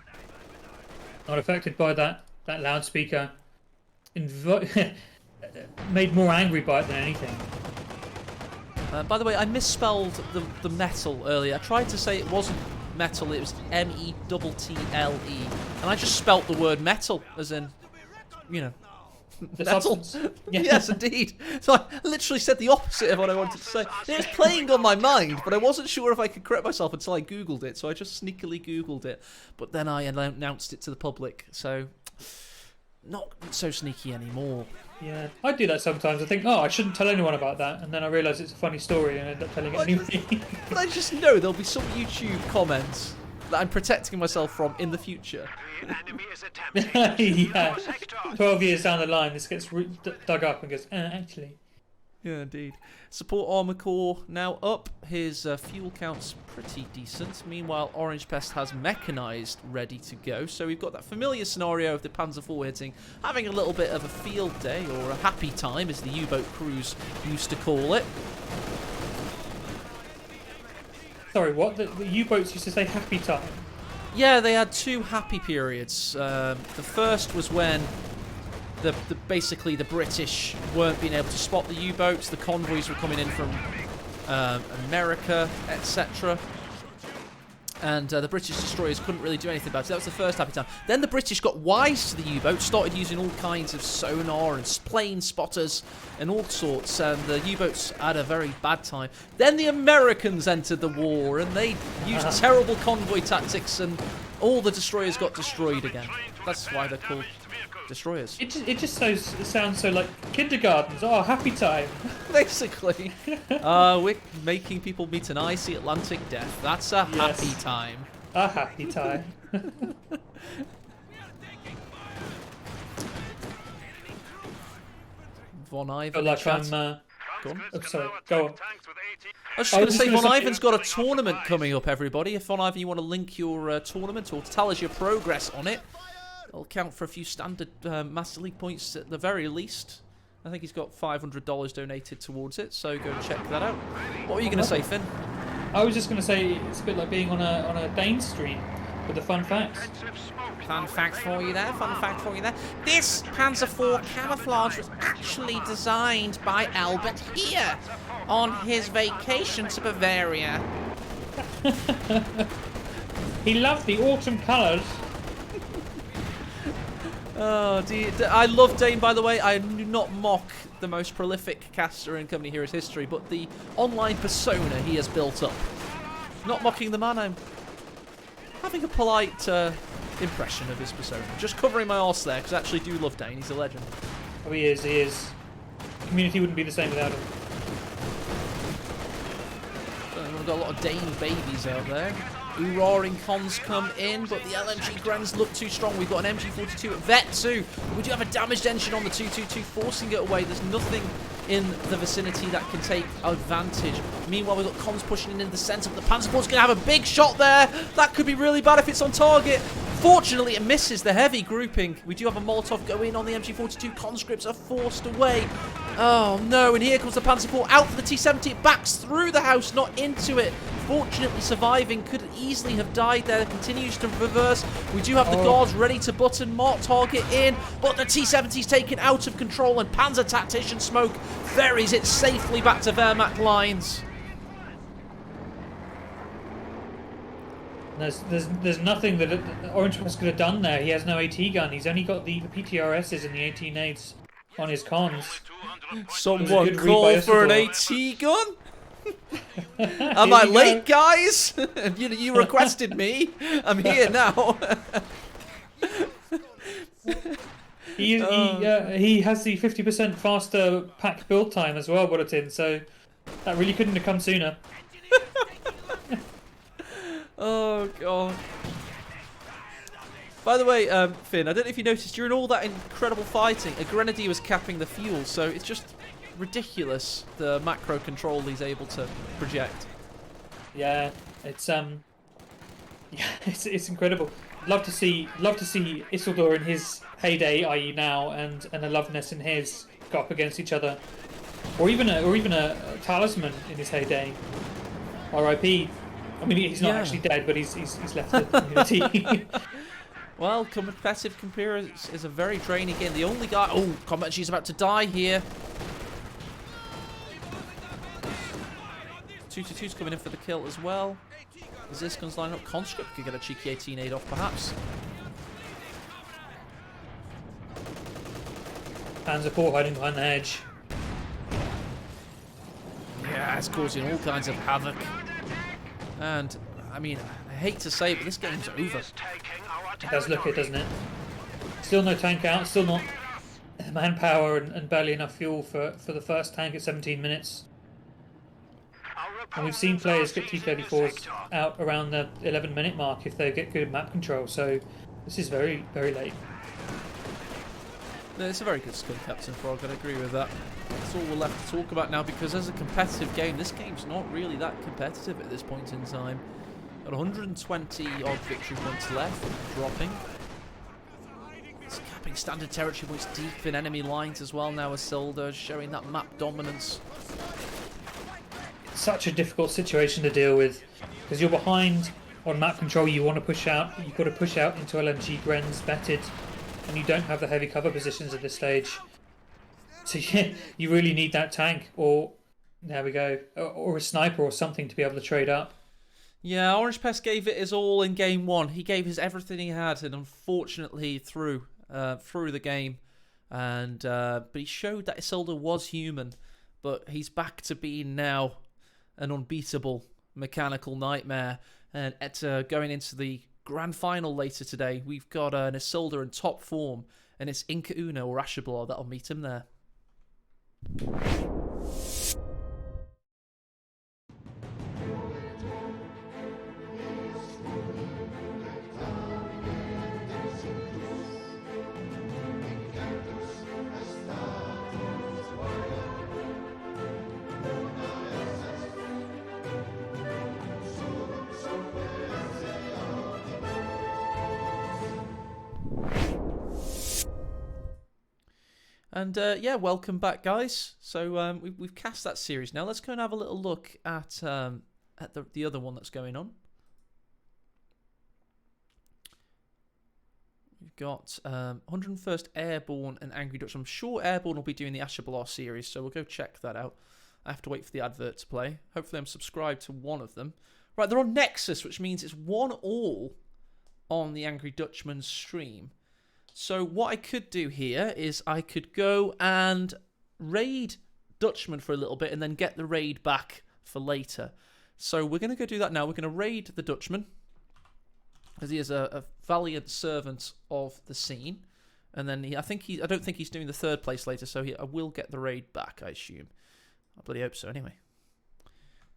B: Not affected by that loudspeaker. Made more angry by it than anything.
A: By the way, I misspelled the metal earlier. I tried to say it wasn't metal, it was M-E-T-T-L-E. And I just spelt the word metal, as in, you know,
B: The
A: metal.
B: substance. Yeah.
A: Yes, indeed. So I literally said the opposite of what I wanted to say. It was playing on my mind, but I wasn't sure if I could correct myself until I Googled it. So I just sneakily Googled it. But then I announced it to the public. So not so sneaky anymore.
B: Yeah, I do that sometimes. I think, oh, I shouldn't tell anyone about that, and then I realise it's a funny story and I end up telling it anyway.
A: But I just know there'll be some YouTube comments that I'm protecting myself from in the future.
C: The enemy is attempting
B: Yeah. 12 years down the line, this gets dug up and goes, actually.
A: Yeah, indeed. Support Armour Corps now up. His fuel count's pretty decent. Meanwhile, OrangePest has mechanised ready to go. So we've got that familiar scenario of the Panzer IV hitting, having a little bit of a field day, or a happy time, as the U-boat crews used to call it.
B: Sorry, what? The U-boats used to say happy time.
A: Yeah, they had two happy periods. The first was when basically the British weren't being able to spot the U-boats. The convoys were coming in from America, etc. And the British destroyers couldn't really do anything about it. That was the first happy time. Then the British got wise to the U-boats, started using all kinds of sonar and plane spotters and all sorts, and the U-boats had a very bad time. Then the Americans entered the war, and they used terrible convoy tactics, and all the destroyers got destroyed again. That's why they're called destroyers.
B: It just sounds so like kindergartens. Oh, happy time.
A: Basically. We're making people meet an icy Atlantic death. That's a happy time.
B: A happy time.
A: Von
B: I
A: Ivan.
B: feel like
A: chat.
B: I'm...
A: Go on.
B: Oh, sorry, go on.
A: I was just
B: I
A: going
B: was
A: to say,
B: just
A: Von
B: gonna say-
A: Ivan's got a tournament coming up, everybody. If Von Ivan, you want to link your tournament or to tell us your progress on it, it'll count for a few standard Master League points at the very least. I think he's got $500 donated towards it, so go and check that out. What were you going to say, Finn?
B: I was just going to say it's a bit like being on a Dane stream with the fun facts.
A: Fun fact for you there, fun fact for you there. This Panzer IV camouflage was actually designed by Albert here on his vacation to Bavaria.
B: He loved the autumn colours.
A: Oh, dear. I love Dane, by the way. I do not mock the most prolific caster in Company Heroes history, but the online persona he has built up. Not mocking the man, I'm having a polite impression of his persona. Just covering my arse there, because I actually do love Dane. He's a legend.
B: Oh, he is. The community wouldn't be the same without him.
A: We've got a lot of Dane babies out there. roaring cons come in, but the LMG Grens look too strong. We've got an MG42 at Vet too. We do have a damaged engine on the 222, forcing it away. There's nothing in the vicinity that can take advantage. Meanwhile, we've got cons pushing in the centre, but the Panzerport's going to have a big shot there. That could be really bad if it's on target. Fortunately, it misses the heavy grouping. We do have a Molotov go in on the MG42. Conscripts are forced away. Oh no, and here comes the Panzerport out for the T-70. It backs through the house, not into it. Fortunately surviving, could easily have died there. Continues to reverse. We do have the guards ready to button mark target in, but the T-70's taken out of control, and Panzer Tactician Smoke ferries it safely back to Wehrmacht lines.
B: There's nothing that OrangePest could have done there. He has no AT gun. He's only got the PTRSs and the 18-8s on his cons.
A: Someone call for an AT gun? Am I late, guys? You requested me. I'm here now.
B: He has the 50% faster pack build time as well, Bulletin, so that really couldn't have come sooner.
A: Oh, God. By the way, Finn, I don't know if you noticed, during all that incredible fighting, a Grenadier was capping the fuel, so it's just ridiculous, the macro control he's able to project.
B: Yeah, it's it's incredible. Love to see Isildur in his heyday, i.e. now, and a Loveness in his go up against each other, or even a Talisman in his heyday. R.I.P. I mean, he's not actually dead, but he's left the community.
A: Well, competitive Compare is a very draining game. The only guy... Oh, Combat G's about to die here. 222's coming in for the kill as well. Is this gun's lining up? Conscript could get a cheeky 18-8 off, perhaps.
B: Panzerport hiding behind the hedge.
A: Yeah, it's causing all kinds of havoc. And, I mean, I hate to say it, but this game's over.
B: It does look it, doesn't it? Still no tank out, still not manpower and barely enough fuel for the first tank at 17 minutes. And we've seen players get T-34s out around the 11-minute mark if they get good map control, so this is very, very late.
A: No, it's a very good skin, Captain Frog, I'd agree with that. That's all we're left to talk about now, because as a competitive game, this game's not really that competitive at this point in time. Got 120 odd victory points left, dropping. It's capping standard territory points deep in enemy lines as well now, as Isildur showing that map dominance.
B: It's such a difficult situation to deal with, because you're behind on map control. You want to push out, you've got to push out into LMG Grens vetted, and you don't have the heavy cover positions at this stage. So yeah, you really need that tank, or there we go, or a sniper or something to be able to trade up.
A: Yeah, OrangePest gave it his all in game one. He gave his everything he had, and unfortunately through the game. And but he showed that Isildur was human, but he's back to being now an unbeatable mechanical nightmare. And going into the grand final later today, we've got an Isildur in top form, and it's Inca Una or Ashablar that'll meet him there. And yeah, welcome back, guys. So we've cast that series now. Let's go and have a little look at the other one that's going on. We've got 101st Airborne and Angry Dutch. I'm sure Airborne will be doing the Ashablar series, so we'll go check that out. I have to wait for the advert to play. Hopefully I'm subscribed to one of them. Right, they're on Nexus, which means it's 1-1 on the Angry Dutchman's stream. So what I could do here is I could go and raid Dutchman for a little bit and then get the raid back for later. So we're going to go do that now. We're going to raid the Dutchman, because he is a valiant servant of the scene. And then I don't think he's doing the third place later, so I will get the raid back, I assume. I bloody hope so anyway.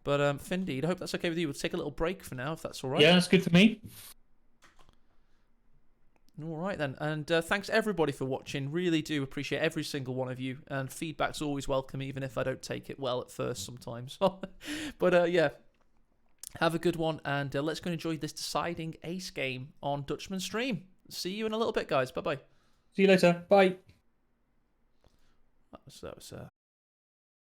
A: But Findeed, I hope that's okay with you. We'll take a little break for now, if that's all right.
B: Yeah, that's good for me.
A: All right then, and thanks everybody for watching. Really do appreciate every single one of you, and feedback's always welcome, even if I don't take it well at first sometimes. But yeah, have a good one, and let's go and enjoy this deciding ace game on Dutchman Stream. See you in a little bit, guys. Bye bye.
B: See you later. Bye.
A: That was